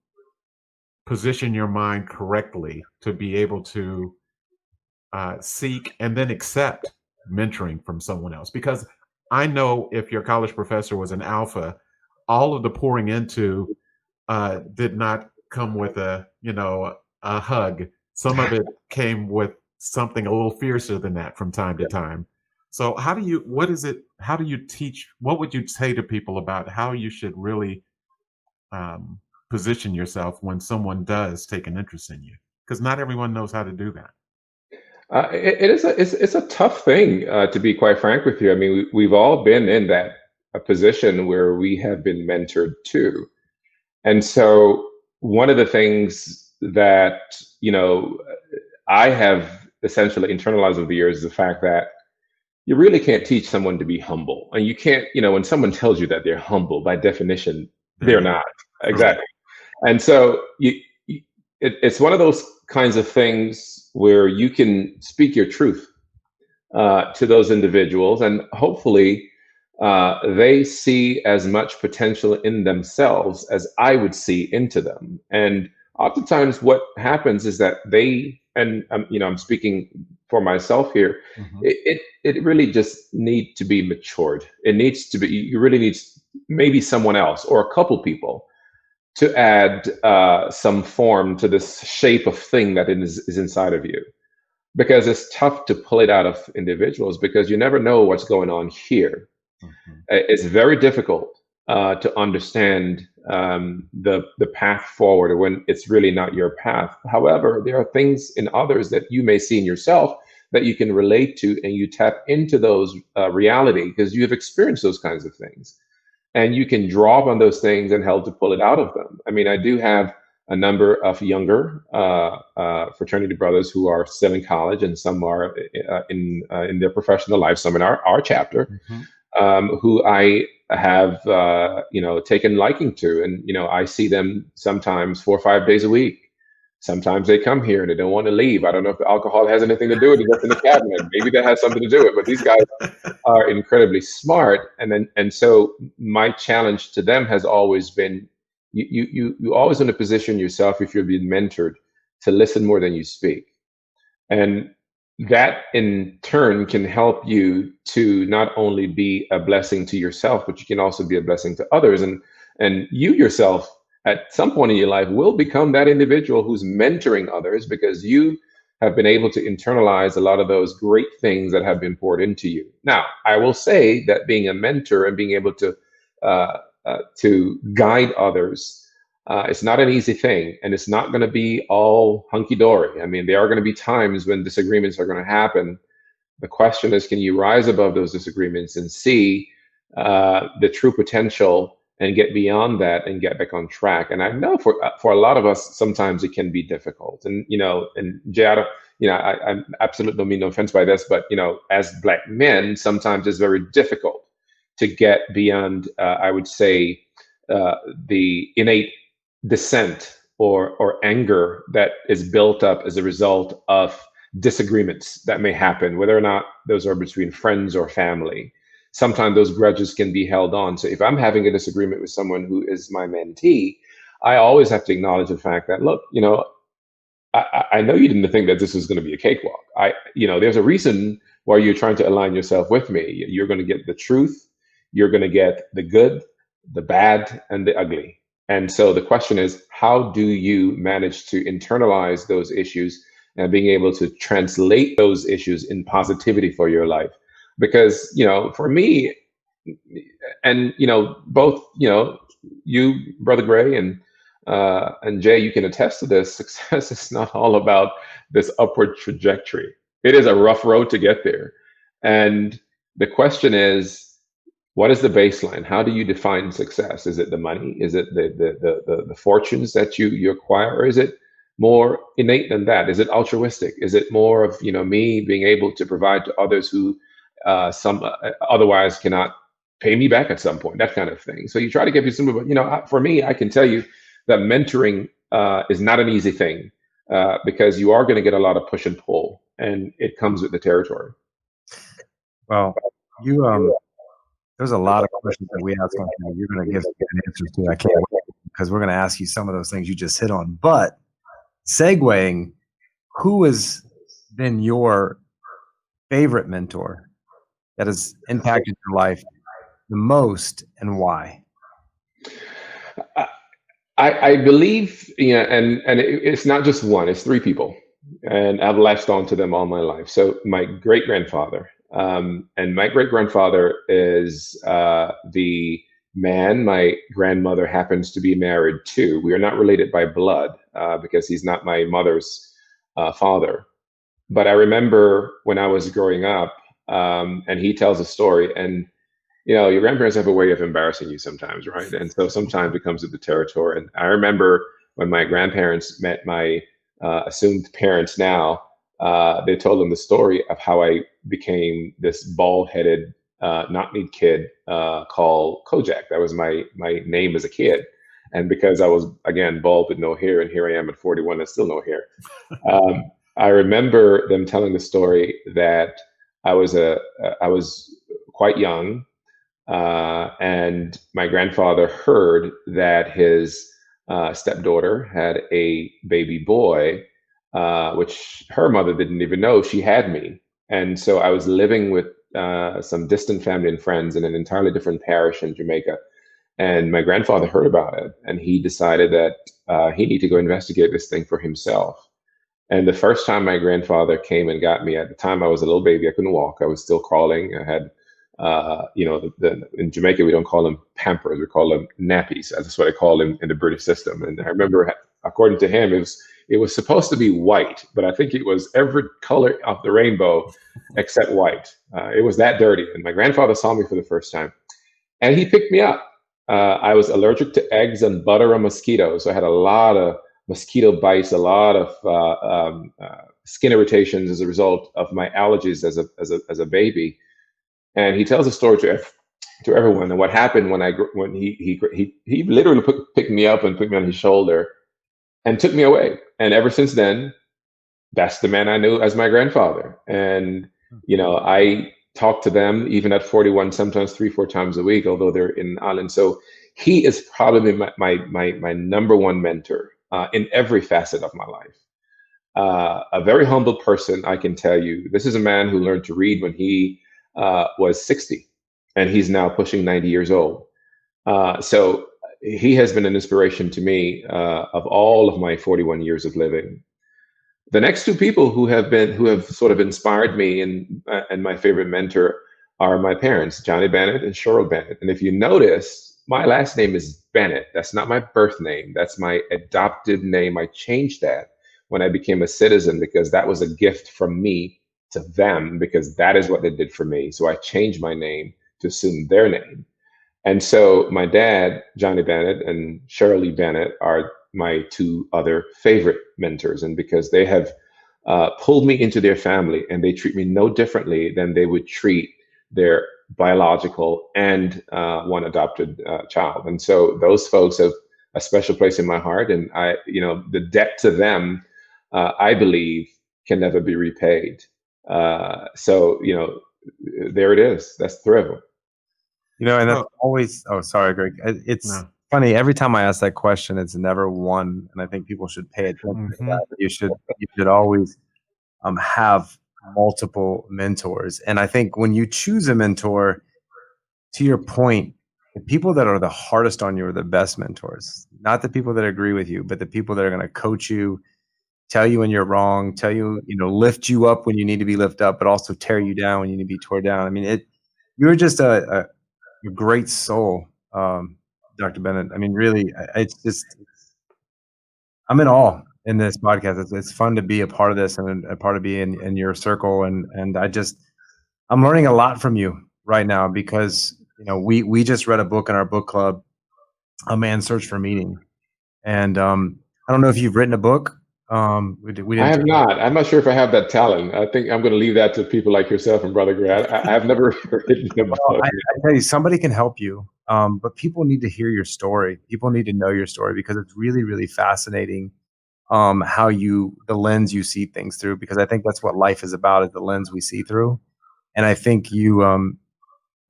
position your mind correctly to be able to seek and then accept mentoring from someone else? Because I know if your college professor was an alpha, all of the pouring into did not come with a hug. Some of it came with something a little fiercer than that from time to time. So how do you teach, what would you say to people about how you should really position yourself when someone does take an interest in you? Because not everyone knows how to do that. It's a tough thing, to be quite frank with you. I mean, we've all been in that a position where we have been mentored too. And so one of the things that, I have essentially internalized over the years is the fact that you really can't teach someone to be humble. And you can't, when someone tells you that they're humble, by definition, they're not. Exactly. And so it's one of those kinds of things where you can speak your truth to those individuals, and hopefully they see as much potential in themselves as I would see into them. And oftentimes what happens is that they, and I'm speaking for myself here, it really just needs to be matured. It needs to be, you really need maybe someone else or a couple people to add some form to this shape of thing that is inside of you. Because it's tough to pull it out of individuals because you never know what's going on here. It's very difficult to understand the path forward when it's really not your path. However, there are things in others that you may see in yourself that you can relate to, and you tap into those reality because you have experienced those kinds of things. And you can draw upon those things and help to pull it out of them. I mean, I do have a number of younger fraternity brothers who are still in college, and some are in their professional life, some in our chapter, who I have taken liking to, and I see them sometimes 4 or 5 days a week. Sometimes they come here and they don't want to leave. I don't know if the alcohol has anything to do with it. That's in the cabinet. Maybe that has something to do with it. But these guys are incredibly smart, and so my challenge to them has always been, you always want to position yourself, if you're being mentored, to listen more than you speak. And that in turn can help you to not only be a blessing to yourself, but you can also be a blessing to others. And you yourself, at some point in your life, will become that individual who's mentoring others because you have been able to internalize a lot of those great things that have been poured into you. Now, I will say that being a mentor and being able to guide others, it's not an easy thing, and it's not going to be all hunky-dory. I mean, there are going to be times when disagreements are going to happen. The question is, can you rise above those disagreements and see the true potential and get beyond that and get back on track? And I know for a lot of us, sometimes it can be difficult. And Jay, I absolutely don't mean no offense by this, but as Black men, sometimes it's very difficult to get beyond, I would say, the innate dissent or anger that is built up as a result of disagreements that may happen, whether or not those are between friends or family. Sometimes those grudges can be held on. So if I'm having a disagreement with someone who is my mentee, I always have to acknowledge the fact that, look, I know you didn't think that this was going to be a cakewalk. There's a reason why you're trying to align yourself with me. You're going to get the truth. You're going to get the good, the bad, and the ugly. And so the question is, how do you manage to internalize those issues and being able to translate those issues in positivity for your life? Because, for me, and, both, you, Brother Gray, and Jay, you can attest to this, success is not all about this upward trajectory. It is a rough road to get there. And the question is, what is the baseline? How do you define success? Is it the money? Is it the fortunes that you acquire? Or is it more innate than that? Is it altruistic? Is it more of, me being able to provide to others who some otherwise cannot pay me back at some point, that kind of thing. So you try to get people, but for me, I can tell you that mentoring is not an easy thing because you are going to get a lot of push and pull, and it comes with the territory. Well, there's a lot of questions that we ask on here. You're going to give good answers to. I can't wait because we're going to ask you some of those things you just hit on. But segueing, who has been your favorite mentor that has impacted your life the most, and why? I believe, and it's not just one; it's three people, and I've latched on to them all my life. So my great grandfather, and my great grandfather is the man my grandmother happens to be married to. We are not related by blood because he's not my mother's father. But I remember when I was growing up, and he tells a story, and your grandparents have a way of embarrassing you sometimes, right? And so sometimes it comes with the territory. And I remember when my grandparents met my assumed parents now, they told them the story of how I became this bald-headed, knock-kneed kid called Kojak. That was my name as a kid. And because I was, again, bald with no hair, and here I am at 41 and still no hair. I remember them telling the story that I was quite young, and my grandfather heard that his stepdaughter had a baby boy, which her mother didn't even know she had me. And so I was living with some distant family and friends in an entirely different parish in Jamaica. And my grandfather heard about it, and he decided that he needed to go investigate this thing for himself. And the first time my grandfather came and got me, at the time I was a little baby, I couldn't walk, I was still crawling. I had, in Jamaica, we don't call them Pampers, we call them nappies. That's what I call them in the British system. And I remember, according to him, it was supposed to be white, but I think it was every color of the rainbow except white. It was that dirty. And my grandfather saw me for the first time, and he picked me up. I was allergic to eggs and butter and mosquitoes. So I had a lot of mosquito bites, a lot of skin irritations as a result of my allergies as a baby. And he tells a story to everyone. And what happened when he literally picked me up and put me on his shoulder and took me away. And ever since then, that's the man I knew as my grandfather. And I talk to them even at 41, sometimes 3-4 times a week, although they're in Ireland. So he is probably my number one mentor in every facet of my life. A very humble person, I can tell you. This is a man who learned to read when he was 60, and he's now pushing 90 years old. So he has been an inspiration to me of all of my 41 years of living. The next two people who have sort of inspired me and my favorite mentor are my parents, Johnny Bennett and Cheryl Bennett. And if you notice, my last name is Bennett. That's not my birth name. That's my adopted name. I changed that when I became a citizen because that was a gift from me to them, because that is what they did for me. So I changed my name to assume their name. And so my dad, Johnny Bennett, and Shirley Bennett are my two other favorite mentors. And because they have pulled me into their family, and they treat me no differently than they would treat their biological and one adopted child. And so those folks have a special place in my heart. And the debt to them, I believe, can never be repaid. So there it is. That's thrill. And that's always, sorry, Greg. It's funny. Every time I ask that question, it's never one. And I think people should pay attention to that. You should always have multiple mentors. And I think when you choose a mentor, to your point, the people that are the hardest on you are the best mentors. Not the people that agree with you, but the people that are going to coach you, tell you when you're wrong, tell you, lift you up when you need to be lifted up, but also tear you down when you need to be torn down. I mean, you're just a great soul, Dr. Bennett. I mean, really, I'm in awe in this podcast. It's fun to be a part of this and a part of being in your circle. And I'm learning a lot from you right now because, we just read a book in our book club, A Man's Search for Meaning. And I don't know if you've written a book, We I didn't. have not. I'm not sure if I have that talent. I think I'm going to leave that to people like yourself and Brother Grant. I've never written a Well, book. I tell you, somebody can help you, but people need to hear your story. People need to know your story because it's really, really fascinating. How the lens you see things through, because I think that's what life is about, is the lens we see through. And I think you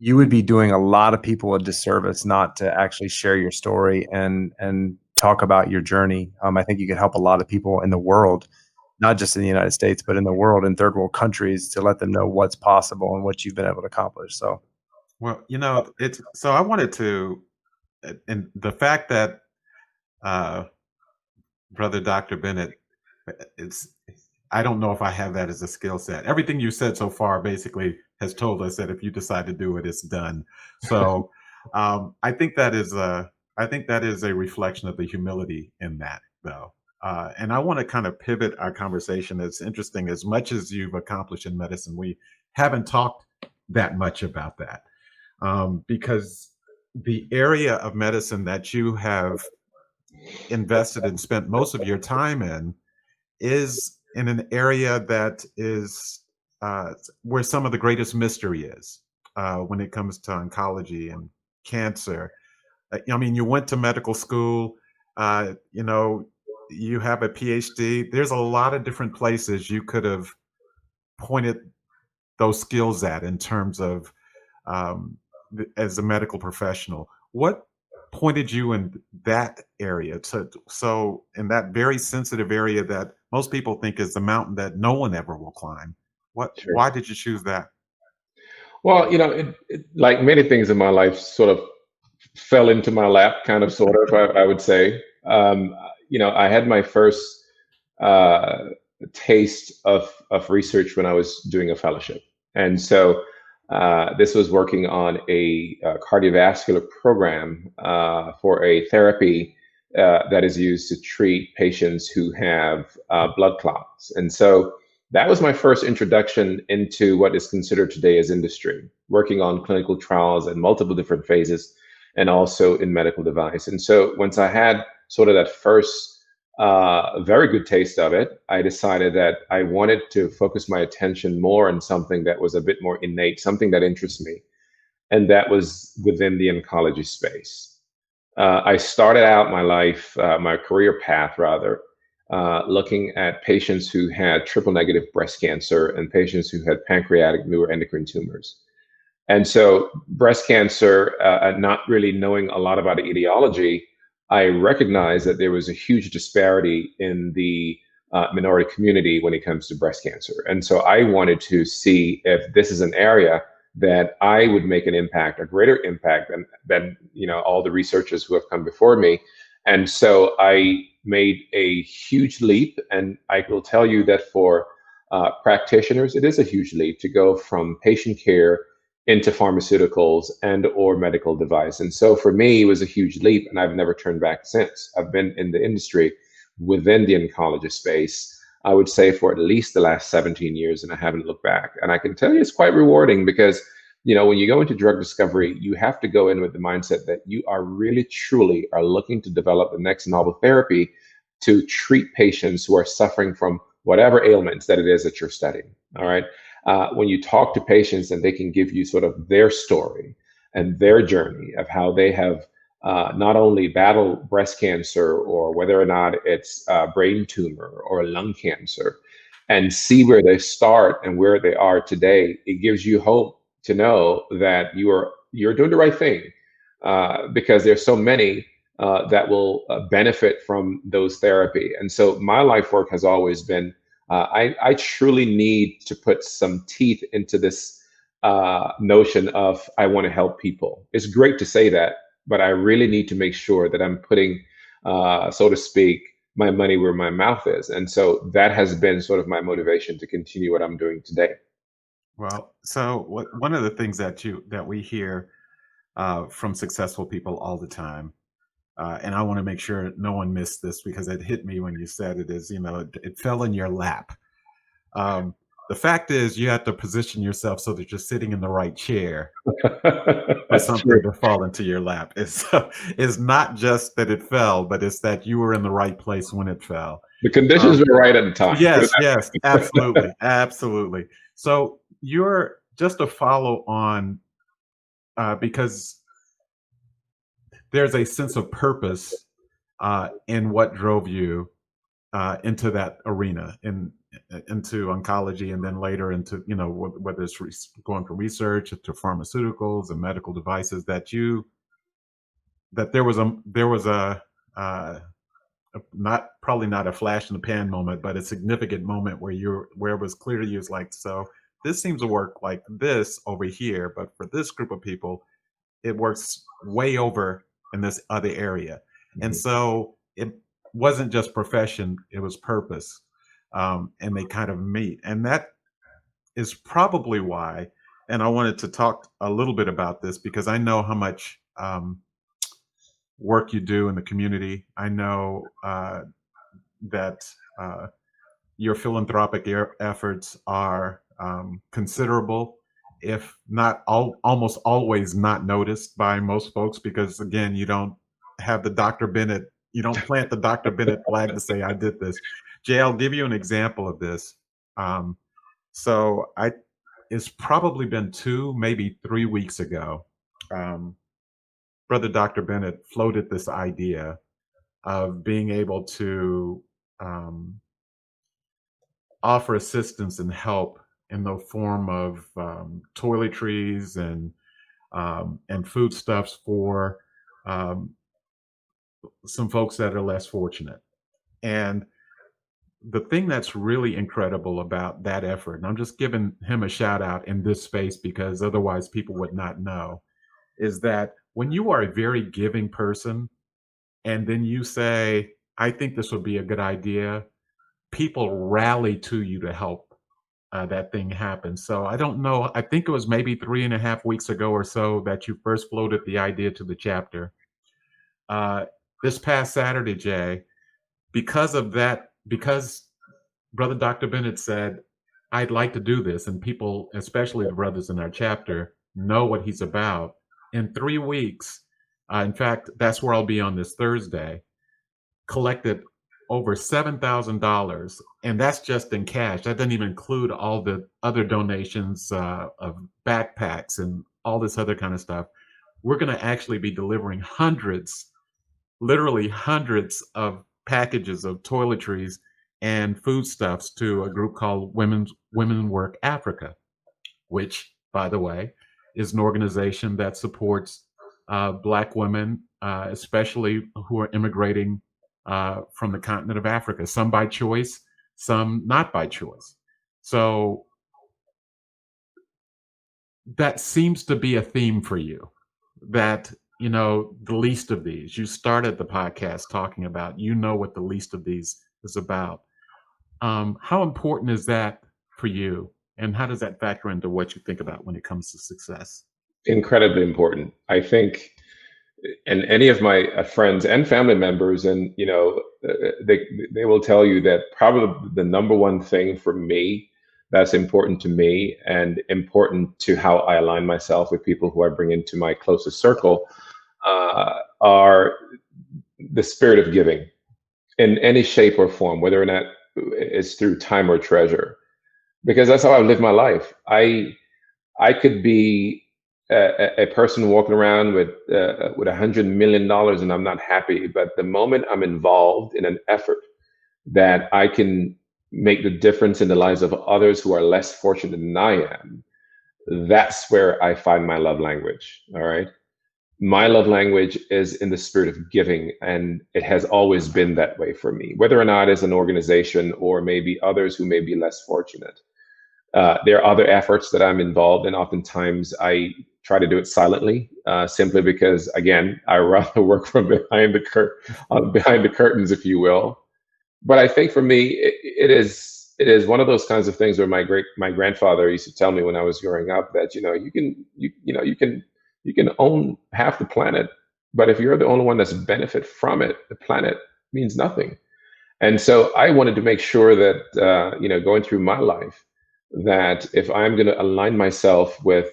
would be doing a lot of people a disservice not to actually share your story and talk about your journey. I think you could help a lot of people in the world, not just in the United States, but in the world, in third world countries, to let them know what's possible and what you've been able to accomplish. So, Well, it's so I wanted to, and the fact that uh, Brother Dr. Bennett, it's I don't know if I have that as a skill set. Everything you said so far basically has told us that if you decide to do it, it's done. So I think that is a reflection of the humility in that, though. And I want to kind of pivot our conversation. It's interesting. As much as you've accomplished in medicine, we haven't talked that much about that, because the area of medicine that you have invested and spent most of your time in is in an area that is where some of the greatest mystery is when it comes to oncology and cancer. I mean, you went to medical school, you know, you have a PhD. There's a lot of different places you could have pointed those skills at in terms of as a medical professional. What pointed you in that area so in that very sensitive area that most people think is the mountain that no one ever will climb? Sure. Why did you choose that? Well, like many things in my life, sort of fell into my lap, kind of, sort of, I would say. I had my first uh, taste of research when I was doing a fellowship. And so this was working on a cardiovascular program for a therapy that is used to treat patients who have blood clots. And so that was my first introduction into what is considered today as industry, working on clinical trials in multiple different phases and also in medical device. And so once I had sort of that first very good taste of it, I decided that I wanted to focus my attention more on something that was a bit more innate, something that interests me. And that was within the oncology space. I started out my life, my career path rather, looking at patients who had triple negative breast cancer and patients who had pancreatic neuroendocrine tumors. And so, breast cancer, not really knowing a lot about the etiology, I recognized that there was a huge disparity in the minority community when it comes to breast cancer. And so, I wanted to see if this is an area that I would make an impact, a greater impact than all the researchers who have come before me. And so, I made a huge leap, and I will tell you that for practitioners, it is a huge leap to go from patient care into pharmaceuticals and or medical device. And so for me, it was a huge leap, and I've never turned back since. I've been in the industry within the oncology space, I would say, for at least the last 17 years, and I haven't looked back. And I can tell you it's quite rewarding because, when you go into drug discovery, you have to go in with the mindset that you are really, truly are looking to develop the next novel therapy to treat patients who are suffering from whatever ailments that it is that you're studying. All right. When you talk to patients and they can give you sort of their story and their journey of how they have not only battled breast cancer or whether or not it's a brain tumor or lung cancer, and see where they start and where they are today, it gives you hope to know that you're doing the right thing, because there's so many that will benefit from those therapy. And so my life work has always been, I truly need to put some teeth into this notion of I want to help people. It's great to say that, but I really need to make sure that I'm putting, so to speak, my money where my mouth is. And so that has been sort of my motivation to continue what I'm doing today. Well, so one of the things that we hear from successful people all the time, and I want to make sure no one missed this because it hit me when you said it, is it fell in your lap. Um, The fact is, you have to position yourself so that you're sitting in the right chair for That's true. something to fall into your lap. It's not just that it fell, but it's that you were in the right place when it fell. The conditions were right at the time. Yes, yes, absolutely, absolutely. So you're just a follow on because there's a sense of purpose in what drove you into that arena, into oncology, and then later into, you know, whether it's going from research to pharmaceuticals and medical devices, that there was a not probably not a flash in the pan moment, but a significant moment where it was clear to you, it's like, so this seems to work like this over here, but for this group of people, it works way over in this other area. And so it wasn't just profession, it was purpose. And they kind of meet. And that is probably why, and I wanted to talk a little bit about this because I know how much work you do in the community. I know that your philanthropic efforts are considerable, if not almost always not noticed by most folks, because again, you don't have the Dr. Bennett, you don't plant the Dr. Bennett flag to say, I did this. Jay, I'll give you an example of this. It's probably been 2, maybe 3 weeks ago. Brother Dr. Bennett floated this idea of being able to offer assistance and help in the form of toiletries and foodstuffs for some folks that are less fortunate. And the thing that's really incredible about that effort, and I'm just giving him a shout out in this space because otherwise people would not know, is that when you are a very giving person and then you say, I think this would be a good idea, people rally to you to help that thing happen. So I don't know, I think it was maybe 3.5 weeks ago or so that you first floated the idea to the chapter. This past Saturday, Jay, because of that, because Brother Dr. Bennett said, I'd like to do this, and people, especially the brothers in our chapter, know what he's about. In 3 weeks, in fact, that's where I'll be on this Thursday, collected over $7,000, and that's just in cash. That doesn't even include all the other donations of backpacks and all this other kind of stuff. We're going to actually be delivering literally hundreds of packages of toiletries and foodstuffs to a group called Women Work Africa, which, by the way, is an organization that supports Black women, especially who are immigrating from the continent of Africa, some by choice, some not by choice. So that seems to be a theme for you, that, you know, the least of these. You started the podcast talking about, you know, what the least of these is about. How important is that for you? And how does that factor into what you think about when it comes to success? Incredibly important. I think, and any of my friends and family members, and you know, they will tell you that probably the number one thing for me that's important to me and important to how I align myself with people who I bring into my closest circle are the spirit of giving in any shape or form, whether or not it's through time or treasure, because that's how I live my life. I could be a person walking around with $100 million and I'm not happy, but the moment I'm involved in an effort that I can make the difference in the lives of others who are less fortunate than I am, that's where I find my love language. All right. My love language is in the spirit of giving, and it has always been that way for me, whether or not it's an organization or maybe others who may be less fortunate. There are other efforts that I'm involved in. Oftentimes I try to do it silently, simply because, again, I rather work from behind the curtains, if you will. But I think for me, it is one of those kinds of things where my grandfather used to tell me when I was growing up that, you can own half the planet, but if you're the only one that's benefit from it, the planet means nothing. And so I wanted to make sure that, going through my life, that if I'm going to align myself with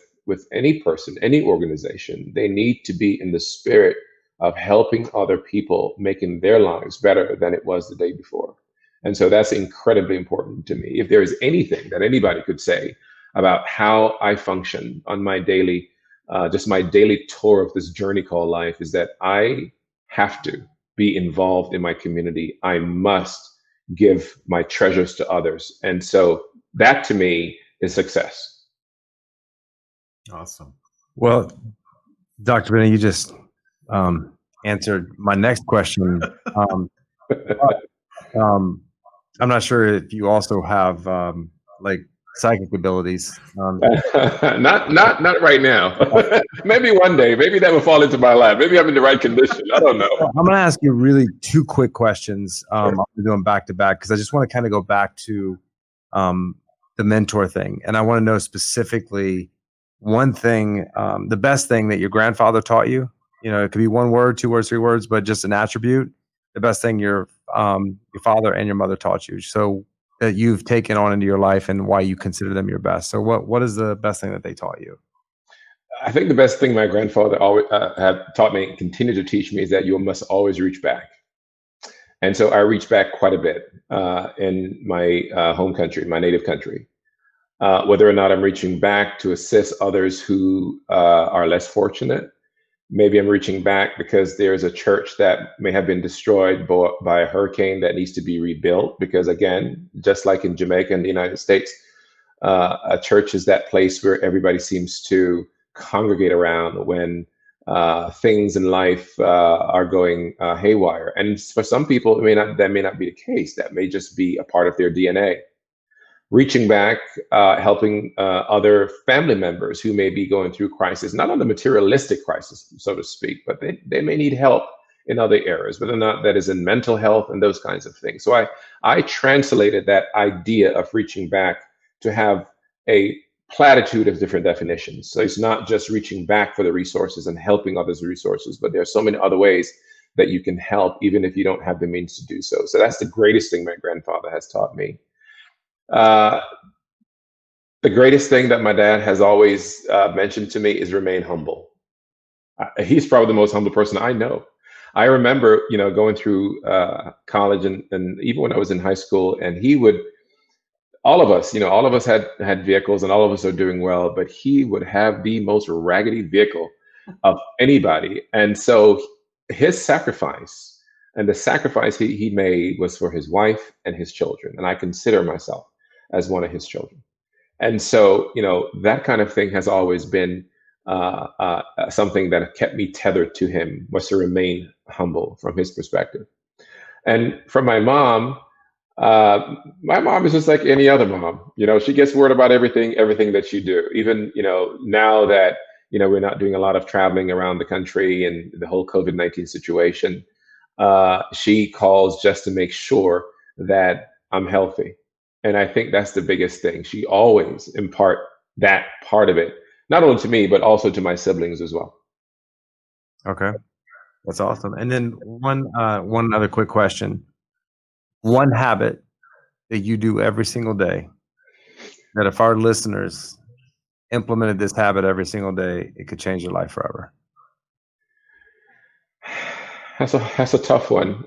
any person, any organization, they need to be in the spirit of helping other people, making their lives better than it was the day before. And so that's incredibly important to me. If there is anything that anybody could say about how I function on my daily, just my daily tour of this journey called life, is that I have to be involved in my community. I must give my treasures to others. And so that to me is success. Awesome. Well, Dr. Bennett, you just answered my next question. I'm not sure if you also have like psychic abilities. Not right now. Maybe one day. Maybe that will fall into my lap. Maybe I'm in the right condition. I don't know. I'm going to ask you really two quick questions. I'll be doing back to back because I just want to kind of go back to the mentor thing, and I want to know specifically one thing, the best thing that your grandfather taught you. You know, it could be one word, 2 words, 3 words, but just an attribute. The best thing your father and your mother taught you, so that you've taken on into your life, and why you consider them your best. So, what is the best thing that they taught you? I think the best thing my grandfather always had taught me and continued to teach me is that you must always reach back. And so I reach back quite a bit in my home country, my native country. Whether or not I'm reaching back to assist others who are less fortunate. Maybe I'm reaching back because there's a church that may have been destroyed by a hurricane that needs to be rebuilt. Because again, just like in Jamaica and the United States, a church is that place where everybody seems to congregate around when things in life are going haywire. And for some people, that may not be the case. That may just be a part of their DNA. Reaching back, helping other family members who may be going through crisis, not on the materialistic crisis, so to speak, but they may need help in other areas, whether or not that is in mental health and those kinds of things. So I translated that idea of reaching back to have a platitude of different definitions. So it's not just reaching back for the resources and helping others with resources, but there are so many other ways that you can help, even if you don't have the means to do so. So that's the greatest thing my grandfather has taught me. The greatest thing that my dad has always mentioned to me is remain humble. He's probably the most humble person I know. I remember, going through college and even when I was in high school, and he would, all of us had vehicles and all of us are doing well, but he would have the most raggedy vehicle of anybody. And so his sacrifice and the sacrifice he made was for his wife and his children. And I consider myself as one of his children. And so, that kind of thing has always been something that kept me tethered to him, was to remain humble from his perspective. And from my mom is just like any other mom. She gets word about everything that you do. Even, now that, we're not doing a lot of traveling around the country and the whole COVID-19 situation, she calls just to make sure that I'm healthy. And I think that's the biggest thing. She always impart that part of it, not only to me, but also to my siblings as well. Okay. That's awesome. And then one other quick question. One habit that you do every single day, that if our listeners implemented this habit every single day, it could change their life forever. That's a tough one.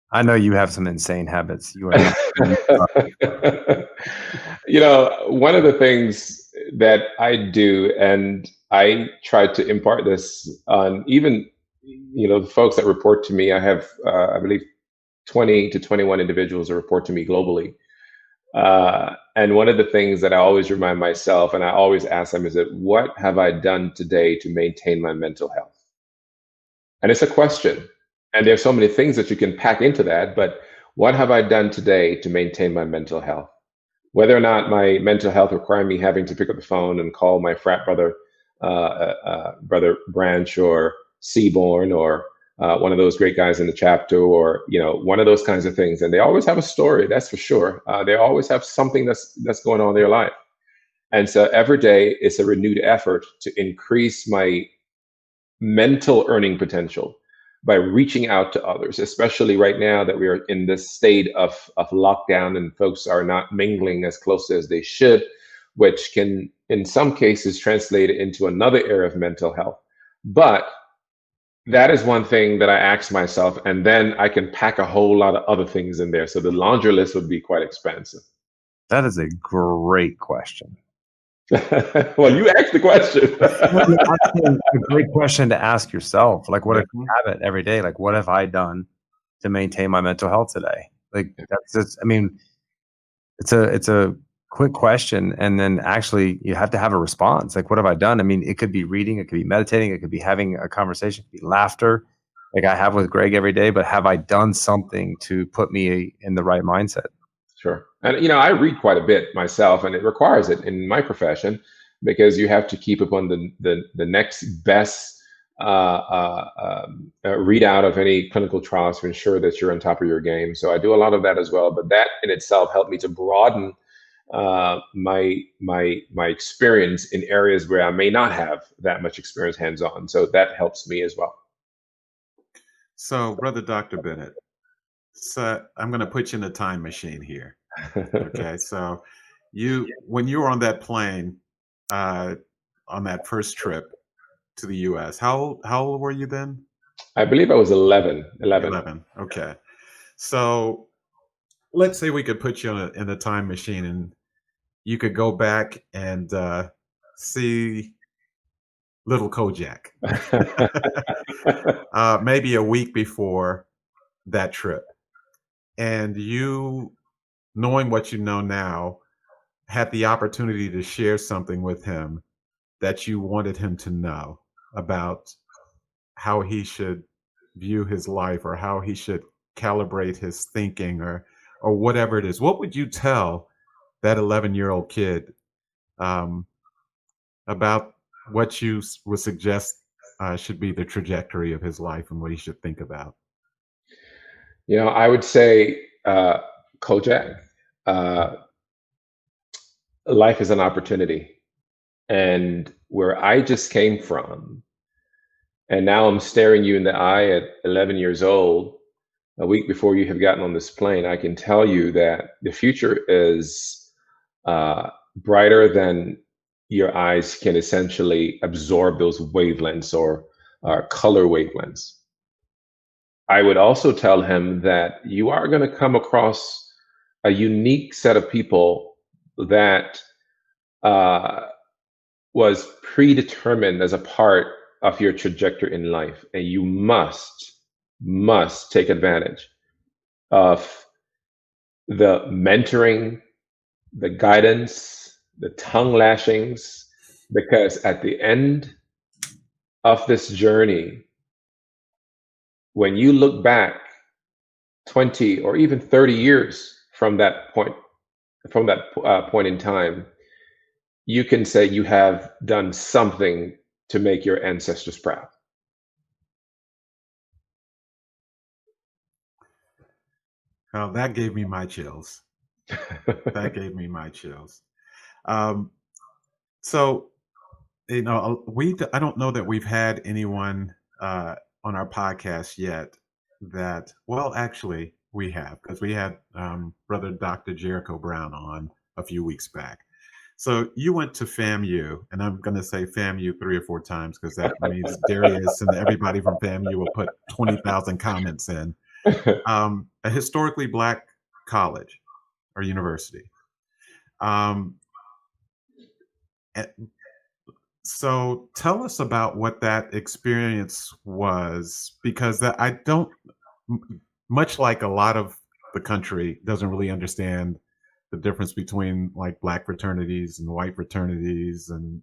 I know you have some insane habits. You are one of the things that I do, and I try to impart this on even, the folks that report to me. I have, I believe, 20 to 21 individuals that report to me globally. And one of the things that I always remind myself, and I always ask them, is that what have I done today to maintain my mental health? And it's a question. And there's so many things that you can pack into that, but what have I done today to maintain my mental health? Whether or not my mental health require me having to pick up the phone and call my frat brother, Brother Branch or Seaborn, or one of those great guys in the chapter, or, one of those kinds of things. And they always have a story, that's for sure. They always have something that's going on in their life. And so every day it's a renewed effort to increase my mental earning potential. by reaching out to others, especially right now that we are in this state of lockdown and folks are not mingling as close as they should, which can, in some cases, translate into another area of mental health. But that is one thing that I ask myself, and then I can pack a whole lot of other things in there. So the laundry list would be quite expensive. That is a great question. Well, you asked the question. A great question to ask yourself. Like, what if you have it every day? Like, what have I done to maintain my mental health today? Like, that's just, I mean, it's a quick question, and then actually you have to have a response. Like, what have I done? I mean, it could be reading, it could be meditating, it could be having a conversation, it could be laughter, like I have with Greg every day. But have I done something to put me in the right mindset? Sure. And, I read quite a bit myself, and it requires it in my profession because you have to keep up on the next best readout of any clinical trials to ensure that you're on top of your game. So I do a lot of that as well. But that in itself helped me to broaden my experience in areas where I may not have that much experience hands-on. So that helps me as well. So, Brother Dr. Bennett, so I'm going to put you in a time machine here. Okay, so when you were on that plane, on that first trip to the U.S., how old were you then? I believe I was 11. 11. Okay, so let's say we could put you in a time machine and you could go back and see little Kojak, maybe a week before that trip. And you, knowing what you know now, had the opportunity to share something with him that you wanted him to know about how he should view his life or how he should calibrate his thinking or whatever it is. What would you tell that 11-year-old kid about what you would suggest should be the trajectory of his life and what he should think about? I would say, Kojak, life is an opportunity. And where I just came from, and now I'm staring you in the eye at 11 years old, a week before you have gotten on this plane, I can tell you that the future is brighter than your eyes can essentially absorb those wavelengths or color wavelengths. I would also tell him that you are going to come across a unique set of people that was predetermined as a part of your trajectory in life, and you must take advantage of the mentoring, the guidance, the tongue lashings, because at the end of this journey, when you look back 20 or even 30 years from that point in time, you can say you have done something to make your ancestors proud. Oh, that gave me my chills. That gave me my chills. So, I don't know that we've had anyone on our podcast yet that, well, actually we have, because we had Brother Dr. Jericho Brown on a few weeks back. So you went to FAMU, and I'm going to say FAMU 3 or 4 times because that means Darius and everybody from FAMU will put 20,000 comments in. A historically Black college or university. So tell us about what that experience was, because I don't, much like a lot of the country, doesn't really understand the difference between like Black fraternities and white fraternities and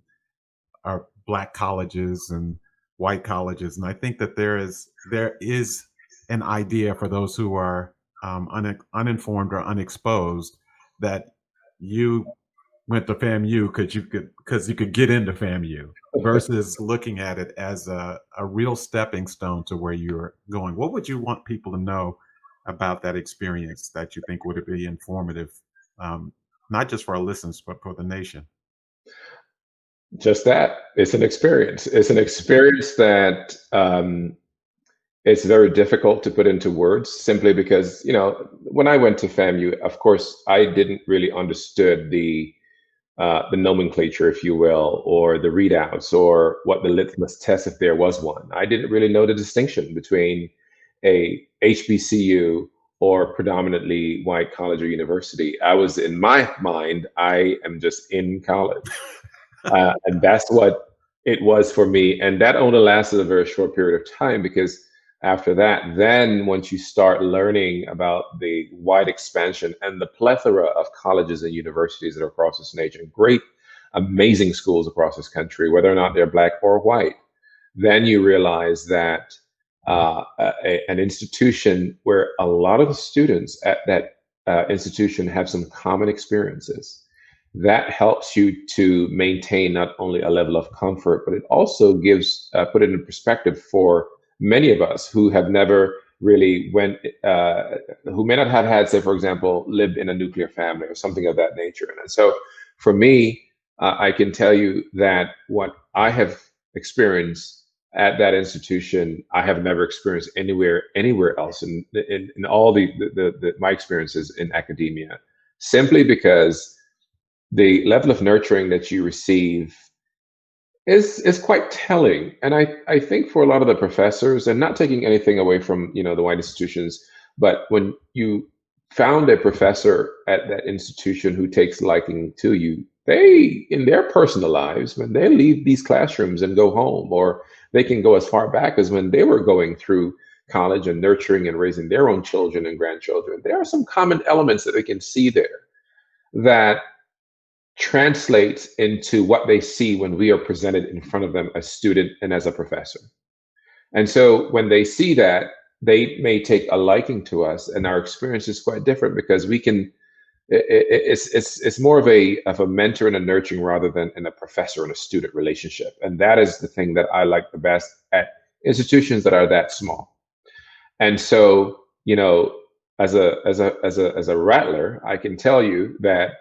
our Black colleges and white colleges. And I think that there is an idea for those who are uninformed or unexposed that you went to FAMU because you could get into FAMU, versus looking at it as a real stepping stone to where you're going. What would you want people to know about that experience that you think would be informative, not just for our listeners, but for the nation? Just that. It's an experience. It's an experience that it's very difficult to put into words simply because, when I went to FAMU, of course, I didn't really understood the nomenclature, if you will, or the readouts, or what the litmus test, if there was one. I didn't really know the distinction between a HBCU or predominantly white college or university. I was, in my mind, I am just in college. And that's what it was for me. And that only lasted a very short period of time, because after that, then once you start learning about the wide expansion and the plethora of colleges and universities that are across this nation, great, amazing schools across this country, whether or not they're Black or white, then you realize that an institution where a lot of the students at that institution have some common experiences, that helps you to maintain not only a level of comfort, but it also gives, put it in perspective for many of us who have never really who may not have had, say, for example, lived in a nuclear family or something of that nature. And so for me, I can tell you that what I have experienced at that institution, I have never experienced anywhere else in all my experiences in academia, simply because the level of nurturing that you receive is quite telling. And I think for a lot of the professors, and not taking anything away from the white institutions, but when you found a professor at that institution who takes liking to you, they, in their personal lives, when they leave these classrooms and go home, or they can go as far back as when they were going through college and nurturing and raising their own children and grandchildren, there are some common elements that they can see there that translates into what they see when we are presented in front of them as student and as a professor. And so when they see that, they may take a liking to us, and our experience is quite different, because we can, it's more of a mentor and a nurturing rather than in a professor and a student relationship. And that is the thing that I like the best at institutions that are that small. And so, as a rattler, I can tell you that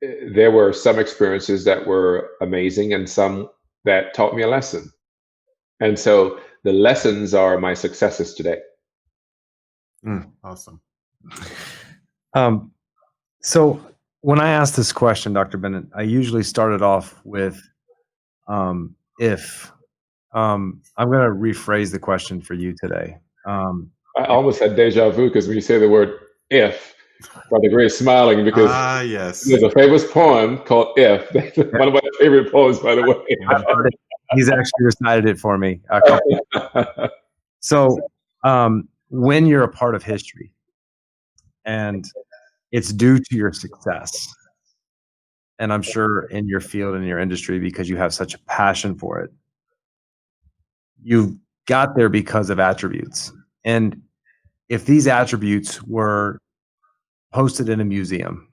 there were some experiences that were amazing and some that taught me a lesson. And so the lessons are my successes today. Awesome. So when I ask this question, Dr. Bennett, I usually start it off with if. I'm going to rephrase the question for you today. I almost had deja vu, because when you say the word if, by the great smiling, because yes, there's a famous poem called "If." That's one of my favorite poems, by the way. I've heard it. He's actually recited it for me. So when you're a part of history and it's due to your success, and I'm sure in your field and your industry, because you have such a passion for it, you got there because of attributes. And if these attributes were posted in a museum,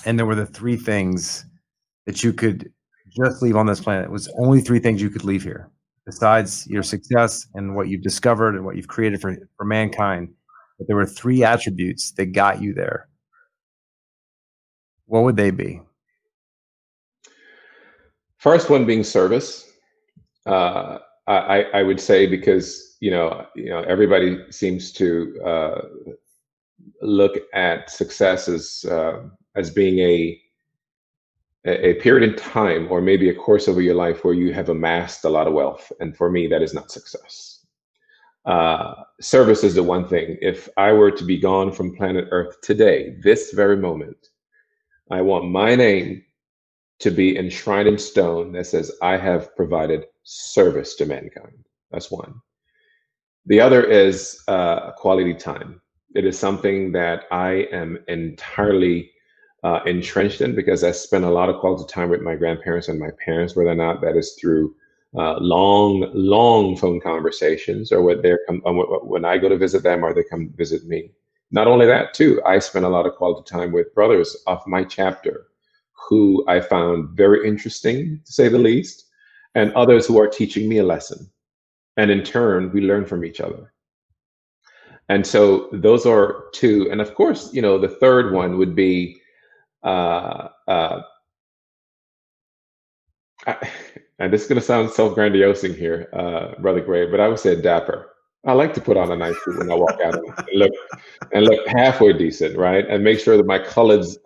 and there were the three things that you could just leave on this planet, it was only three things you could leave here, besides your success and what you've discovered and what you've created for mankind. But there were three attributes that got you there. What would they be? First one being service. I would say, because everybody seems to look at success as being a period in time, or maybe a course over your life, where you have amassed a lot of wealth. And for me, that is not success. Service is the one thing. If I were to be gone from planet Earth today, this very moment, I want my name to be enshrined in stone that says I have provided service to mankind. That's one. The other is quality time. It is something that I am entirely entrenched in, because I spend a lot of quality time with my grandparents and my parents, whether or not that is through long phone conversations, or when I go to visit them, or they come visit me. Not only that, too, I spend a lot of quality time with brothers of my chapter, who I found very interesting, to say the least, and others who are teaching me a lesson. And in turn, we learn from each other. And so those are two. And of course, the third one would be, and this is going to sound self-grandiosing here, Brother Gray, but I would say dapper. I like to put on a nice suit when I walk out and look halfway decent, right? And make sure that my colors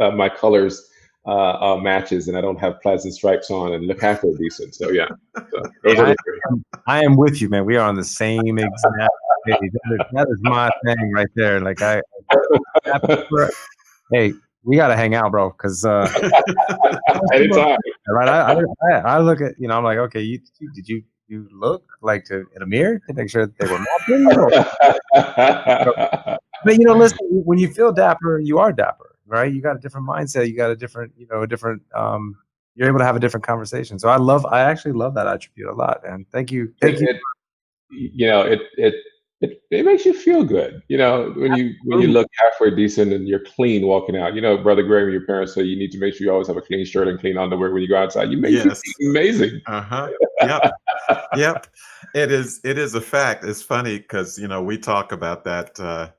matches, and I don't have pleasant stripes on, and look halfway decent. So yeah, so those are the three. I am with you, man. We are on the same exact page. That is my thing right there. Like hey, we got to hang out, bro. Because Anytime. right, I look at I'm like, okay, did you look like in a mirror to make sure that they were mopping? But listen, when you feel dapper, you are dapper, right? You got a different mindset. You got a different, you're able to have a different conversation. So I actually love that attribute a lot. And thank you. It makes you feel good, when you look halfway decent and you're clean walking out. Brother Graham, your parents say you need to make sure you always have a clean shirt and clean underwear when you go outside. You feel amazing. Yep. It is a fact. It's funny because we talk about that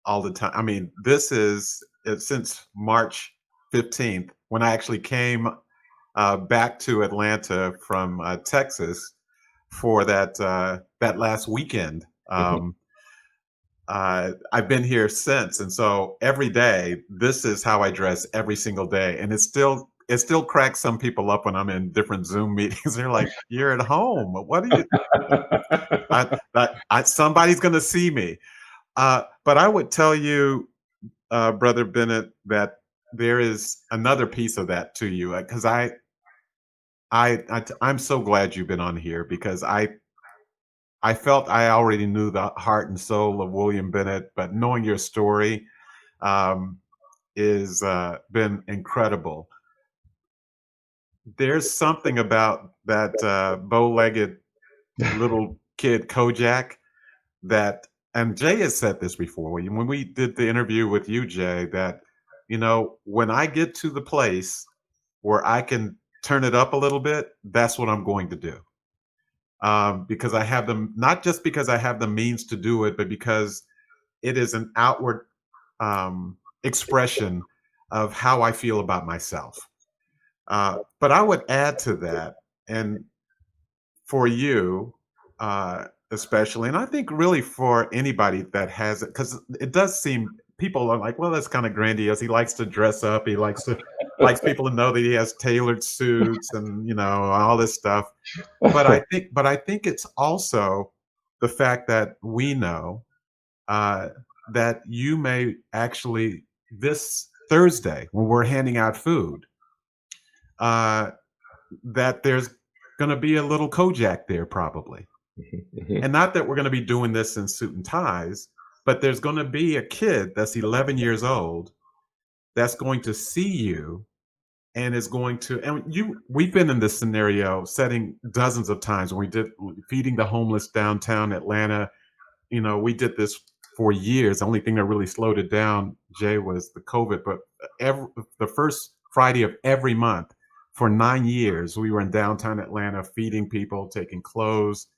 all the time. I mean, it's since March 15th when I actually came back to Atlanta from Texas for that last weekend. I've been here since, and so every day this is how I dress every single day, and it still cracks some people up when I'm in different Zoom meetings. They're like, "You're at home. What are you?" Somebody's going to see me. But I would tell you, Brother Bennett, that there is another piece of that to you, because I'm so glad you've been on here, because I felt I already knew the heart and soul of William Bennett, but knowing your story is been incredible. There's something about that bow-legged little kid, Kojak, and Jay has said this before, when we did the interview with you, Jay, that, when I get to the place where I can turn it up a little bit, that's what I'm going to do. Because I have not just because I have the means to do it, but because it is an outward expression of how I feel about myself. But I would add to that, and for you especially, and I think really for anybody that has it, because it does seem people are like, well, that's kind of grandiose. He likes to dress up. He likes people to know that he has tailored suits and all this stuff. But I think it's also the fact that we know that you may actually, this Thursday when we're handing out food, that there's going to be a little Kojak there probably. And not that we're going to be doing this in suit and ties, but there's going to be a kid that's 11 years old that's going to see you and is going to, and we've been in this scenario setting dozens of times when we did feeding the homeless downtown Atlanta. We did this for years. The only thing that really slowed it down, Jay, was the COVID. But the first Friday of every month for 9 years, we were in downtown Atlanta feeding people, taking clothes.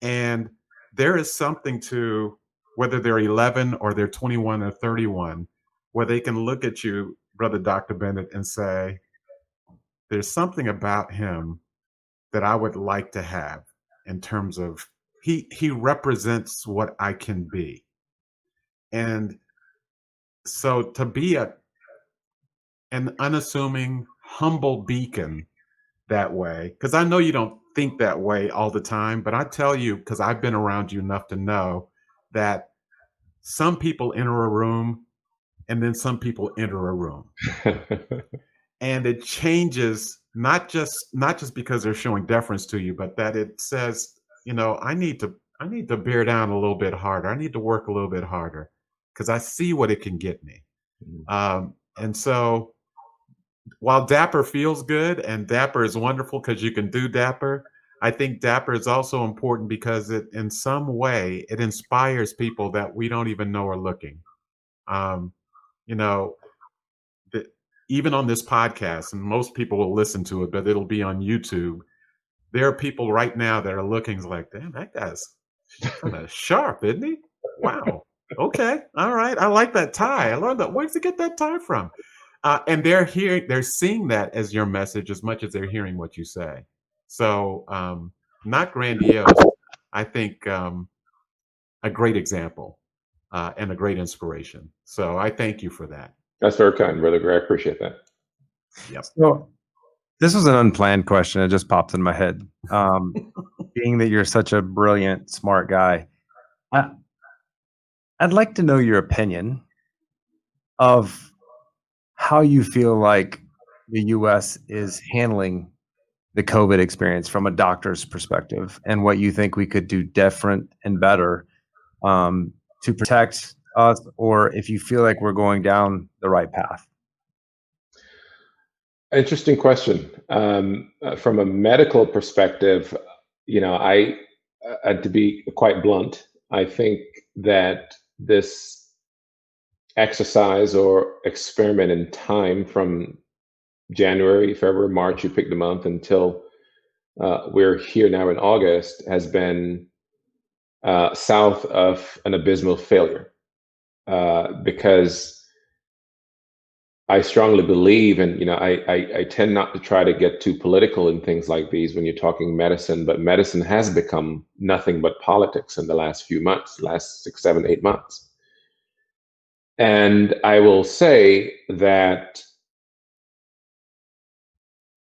And there is something to, whether they're 11 or they're 21 or 31, where they can look at you, Brother Dr. Bennett, and say, there's something about him that I would like to have in terms of he represents what I can be. And so to be an unassuming, humble beacon that way, because I know you don't think that way all the time, but I tell you, because I've been around you enough to know that some people enter a room and then some people enter a room. And it changes, not just because they're showing deference to you, but that it says, I need to bear down a little bit harder. I need to work a little bit harder because I see what it can get me. And so while dapper feels good and dapper is wonderful because you can do dapper, I think dapper is also important because it, in some way, it inspires people that we don't even know are looking. Even on this podcast, and most people will listen to it, but it'll be on YouTube. There are people right now that are looking like, damn, that guy's kind of sharp, isn't he? Wow. Okay. All right. I like that tie. I learned that. Where'd you get that tie from? And they're seeing that as your message as much as they're hearing what you say. So not grandiose, I think a great example and a great inspiration. So I thank you for that. That's very kind, Brother Greg. I appreciate that. Yep. So this was an unplanned question. It just popped in my head. Being that you're such a brilliant, smart guy, I'd like to know your opinion of how you feel like the U.S. is handling the COVID experience from a doctor's perspective, and what you think we could do different and better to protect us, or if you feel like we're going down the right path. Interesting question. From a medical perspective, to be quite blunt, I think that this exercise or experiment in time from January, February, March, you pick the month, until we're here now in August, has been south of an abysmal failure. Because I strongly believe, and I tend not to try to get too political in things like these when you're talking medicine, but medicine has become nothing but politics in the last few months, last 6, 7, 8 months. And I will say that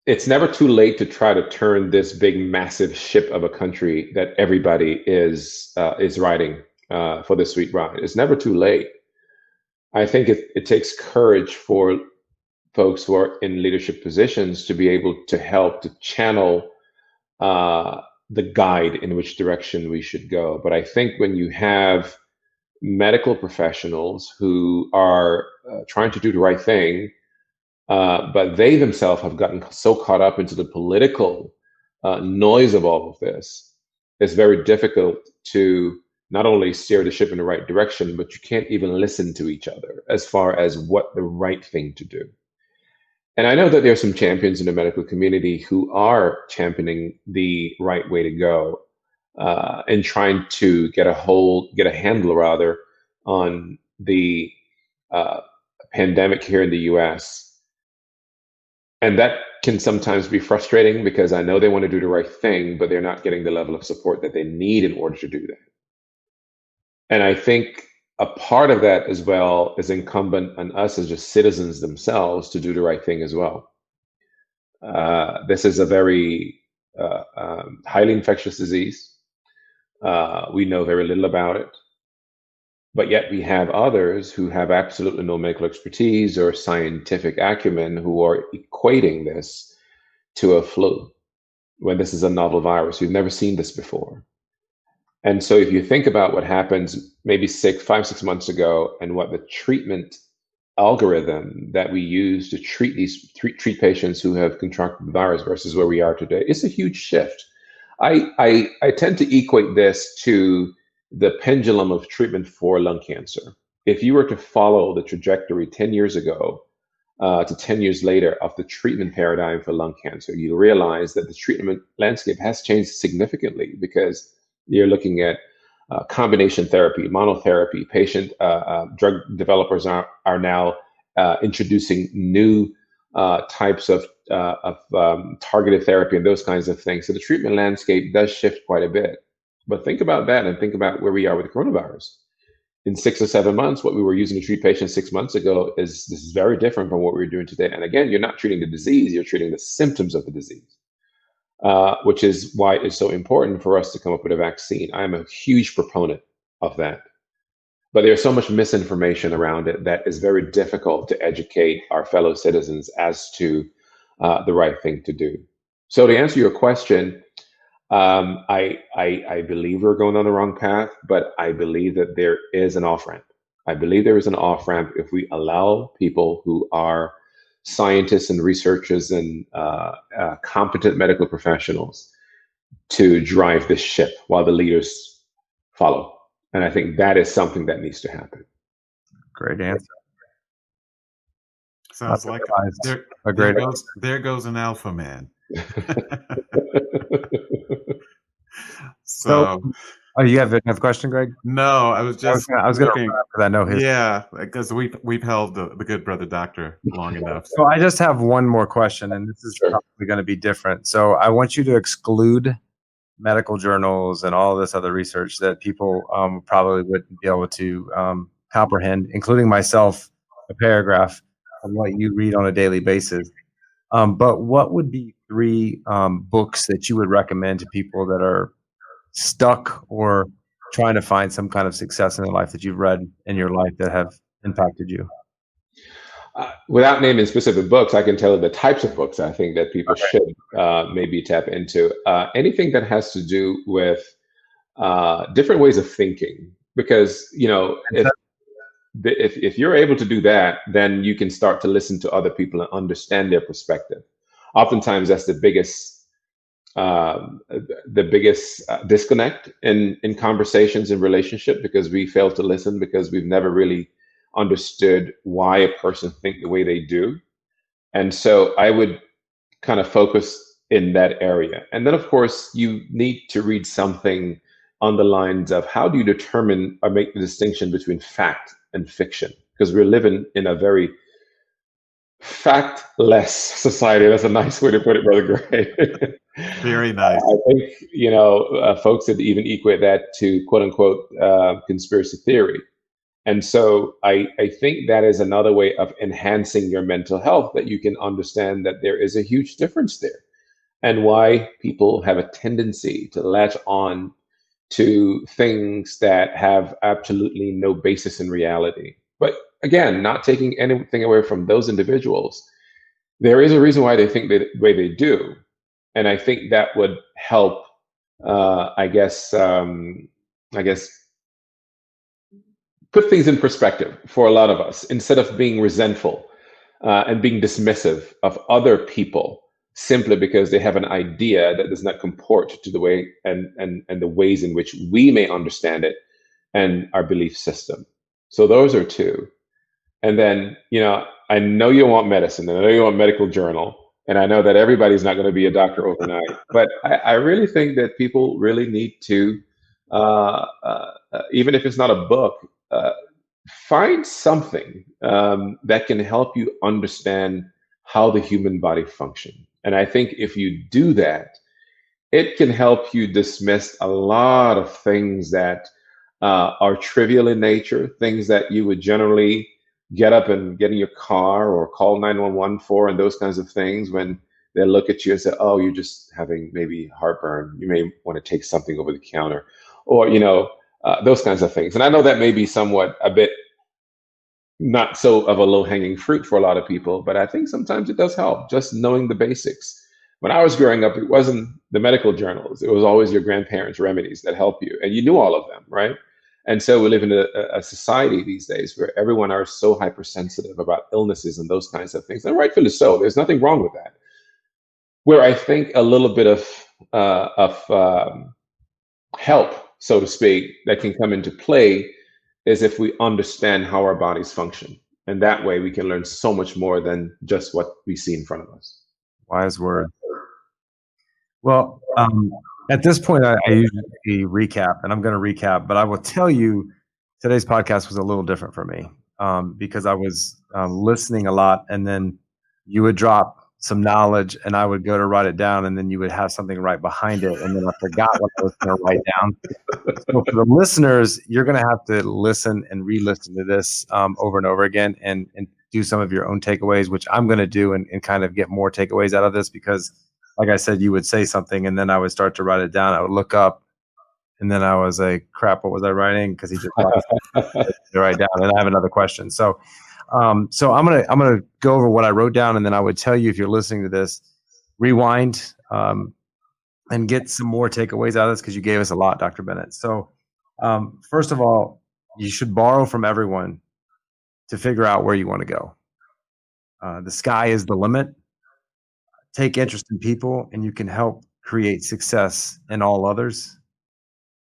it's never too late to try to turn this big, massive ship of a country that everybody is riding for the sweet ride. It's never too late. I think it takes courage for folks who are in leadership positions to be able to help to channel the guide in which direction we should go. But I think when you have medical professionals who are trying to do the right thing, but they themselves have gotten so caught up into the political noise of all of this, it's very difficult to not only steer the ship in the right direction, but you can't even listen to each other as far as what the right thing to do. And I know that there are some champions in the medical community who are championing the right way to go and trying to get a handle rather on the pandemic here in the US. And that can sometimes be frustrating because I know they want to do the right thing, but they're not getting the level of support that they need in order to do that. And I think a part of that as well is incumbent on us as just citizens themselves to do the right thing as well. This is a very highly infectious disease. We know very little about it, but yet we have others who have absolutely no medical expertise or scientific acumen who are equating this to a flu when this is a novel virus. We've never seen this before. And so if you think about what happens maybe 5, 6 months ago and what the treatment algorithm that we use to treat patients who have contracted the virus versus where we are today, it's a huge shift. I tend to equate this to the pendulum of treatment for lung cancer. If you were to follow the trajectory 10 years ago to 10 years later of the treatment paradigm for lung cancer, you realize that the treatment landscape has changed significantly because you're looking at combination therapy, monotherapy. Drug developers are now introducing new types of targeted therapy and those kinds of things. So the treatment landscape does shift quite a bit. But think about that and think about where we are with the coronavirus. In 6 or 7 months, what we were using to treat patients 6 months ago is very different from what we're doing today. And again, you're not treating the disease, you're treating the symptoms of the disease. Which is why it's so important for us to come up with a vaccine. I am a huge proponent of that. But there's so much misinformation around it that is very difficult to educate our fellow citizens as to the right thing to do. So to answer your question, I believe we're going on the wrong path, but I believe that there is an off-ramp. I believe there is an off-ramp if we allow people who are scientists and researchers and competent medical professionals to drive this ship while the leaders follow. And I think that is something that needs to happen. Great answer. Sounds like there goes an alpha man. So Oh, you have a question, Greg? No, I was just I was gonna looking. because I know his. Yeah, because we've held the good brother doctor long enough. So I just have one more question, and this is Sure. probably going to be different. So I want you to exclude medical journals and all this other research that people probably wouldn't be able to comprehend, including myself, a paragraph of what you read on a daily basis. But what would be 3 books that you would recommend to people that are stuck or trying to find some kind of success in their life that you've read in your life that have impacted you? Without naming specific books, I can tell you the types of books I think that people should maybe tap into. Anything that has to do with different ways of thinking, because if you're able to do that, then you can start to listen to other people and understand their perspective. Oftentimes, that's the biggest disconnect in conversations and relationship, because we fail to listen because we've never really understood why a person think the way they do. And so I would kind of focus in that area. And then, of course, you need to read something on the lines of how do you determine or make the distinction between fact and fiction? Because we're living in a very factless society. That's a nice way to put it, Brother Gray. Very nice. I think, folks that even equate that to quote unquote conspiracy theory. And so I think that is another way of enhancing your mental health, that you can understand that there is a huge difference there, and why people have a tendency to latch on to things that have absolutely no basis in reality. But again, not taking anything away from those individuals, there is a reason why they think the way they do. And I think that would help, I guess, put things in perspective for a lot of us, instead of being resentful and being dismissive of other people simply because they have an idea that does not comport to the way and the ways in which we may understand it and our belief system. So those are 2. And then, I know you want medicine, and I know you want medical journal, and I know that everybody's not going to be a doctor overnight, but I really think that people really need to, even if it's not a book, find something that can help you understand how the human body functions. And I think if you do that, it can help you dismiss a lot of things that are trivial in nature, things that you would generally get up and get in your car or call 911 for, and those kinds of things, when they look at you and say, oh, you're just having maybe heartburn. You may want to take something over the counter, or, those kinds of things. And I know that may be somewhat a bit not so of a low-hanging fruit for a lot of people, but I think sometimes it does help just knowing the basics. When I was growing up, it wasn't the medical journals. It was always your grandparents' remedies that help you, and you knew all of them, right? And so we live in a society these days where everyone are so hypersensitive about illnesses and those kinds of things, and rightfully so. There's nothing wrong with that. Where I think a little bit of help, so to speak, that can come into play is if we understand how our bodies function. And that way we can learn so much more than just what we see in front of us. Wise word. Well, at this point, I usually recap, and I'm going to recap, but I will tell you today's podcast was a little different for me because I was listening a lot, and then you would drop some knowledge and I would go to write it down, and then you would have something right behind it, and then I forgot what I was going to write down. So for the listeners, you're going to have to listen and re-listen to this over and over again and do some of your own takeaways, which I'm going to do and kind of get more takeaways out of this, because like I said, you would say something and then I would start to write it down. I would look up and then I was like, crap, what was I writing? Because he just to write down, and I have another question. So I'm gonna go over what I wrote down, and then I would tell you, if you're listening to this, rewind and get some more takeaways out of this, because you gave us a lot, Dr. Bennett. So first of all, you should borrow from everyone to figure out where you want to go. The sky is the limit. Take interest in people, and you can help create success in all others.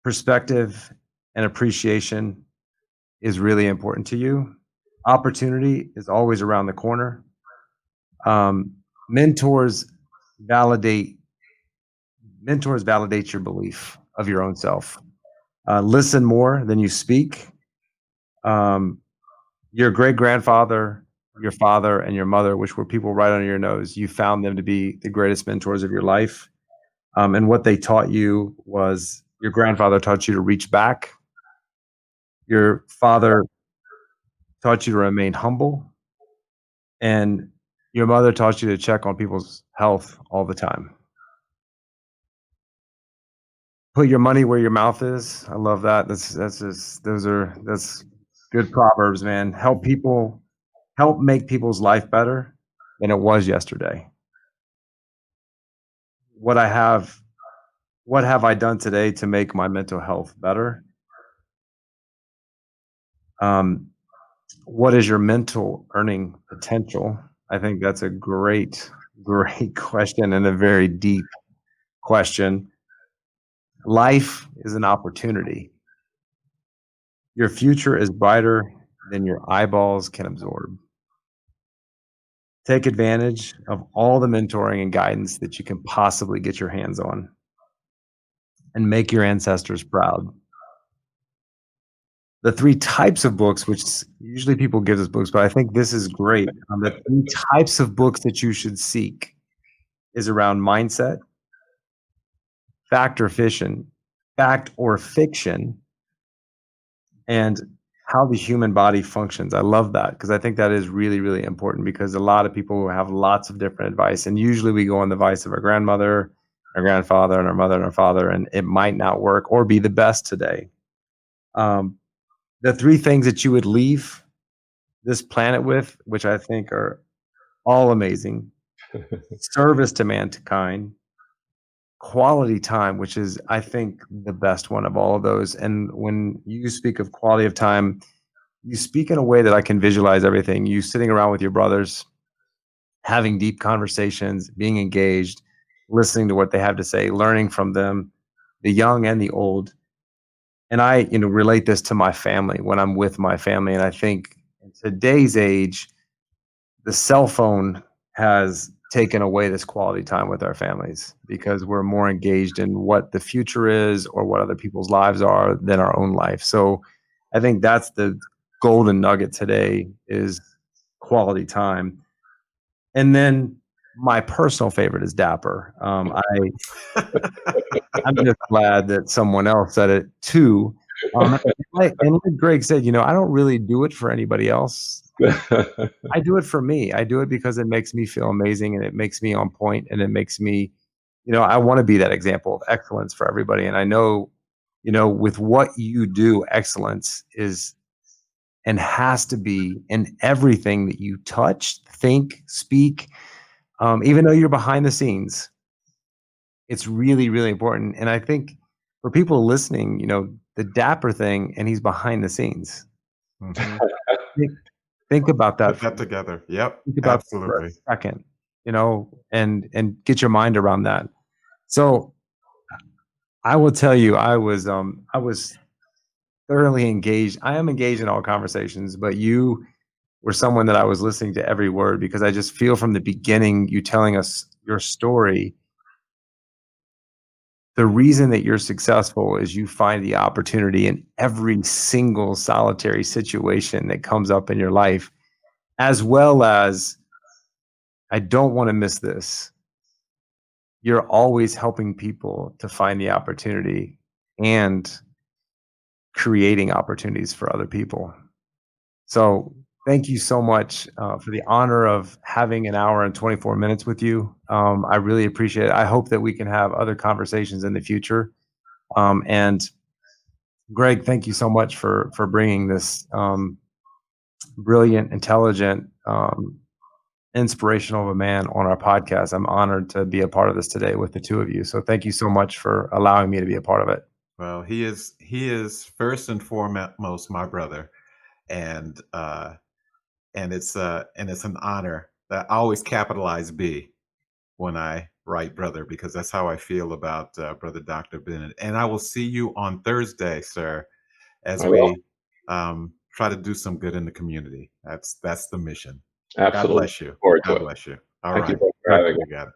Perspective and appreciation is really important to you. Opportunity is always around the corner. Mentors validate your belief of your own self. Listen more than you speak. Your great grandfather, your father, and your mother, which were people right under your nose, you found them to be the greatest mentors of your life. And what they taught you was your grandfather taught you to reach back. Your father taught you to remain humble. And your mother taught you to check on people's health all the time. Put your money where your mouth is. I love that. That's good proverbs, man. Help make people's life better than it was yesterday. What have I done today to make my mental health better? What is your mental earning potential? I think that's a great question and a very deep question. Life is an opportunity. Your future is brighter than your eyeballs can absorb. Take advantage of all the mentoring and guidance that you can possibly get your hands on and make your ancestors proud. The 3 types of books, which usually people give us books, but I think this is great. The 3 types of books that you should seek is around mindset, fact or fiction, and how the human body functions. I love that because I think that is really, really important because a lot of people have lots of different advice, and usually we go on the advice of our grandmother, our grandfather, and our mother and our father, and it might not work or be the best today. The 3 things that you would leave this planet with, which I think are all amazing: service to mankind, quality time, which is, I think, the best one of all of those. And when you speak of quality of time, you speak in a way that I can visualize everything. You sitting around with your brothers, having deep conversations, being engaged, listening to what they have to say, learning from them, the young and the old. And I, relate this to my family when I'm with my family. And I think in today's age, the cell phone has taken away this quality time with our families because we're more engaged in what the future is or what other people's lives are than our own life. So I think that's the golden nugget today is quality time. And then my personal favorite is Dapper. I'm just glad that someone else said it too. And like Greg said, I don't really do it for anybody else. I do it for me. I do it because it makes me feel amazing and it makes me on point and it makes me, I want to be that example of excellence for everybody. And I know, with what you do, excellence is and has to be in everything that you touch, think, speak, even though you're behind the scenes. It's really, really important. And I think for people listening, the Dapper thing, and he's behind the scenes. Mm-hmm. Think about that. Put that together. Yep. Think about absolutely. For a second, and get your mind around that. So I will tell you, I was thoroughly engaged. I am engaged in all conversations, but you were someone that I was listening to every word because I just feel from the beginning, you telling us your story. The reason that you're successful is you find the opportunity in every single solitary situation that comes up in your life, as well as, I don't want to miss this. You're always helping people to find the opportunity and creating opportunities for other people. So thank you so much for the honor of having an hour and 24 minutes with you. I really appreciate it. I hope that we can have other conversations in the future. And Greg, thank you so much for bringing this brilliant, intelligent, inspirational of a man on our podcast. I'm honored to be a part of this today with the two of you. So thank you so much for allowing me to be a part of it. Well, he is first and foremost my brother, and it's an honor that I always capitalize B when I write brother, because that's how I feel about brother Dr. Bennett. And I will see you on Thursday, sir, as we try to do some good in the community. That's the mission. Absolutely. God bless you. God bless you. All right. Thank you for having me. You got it.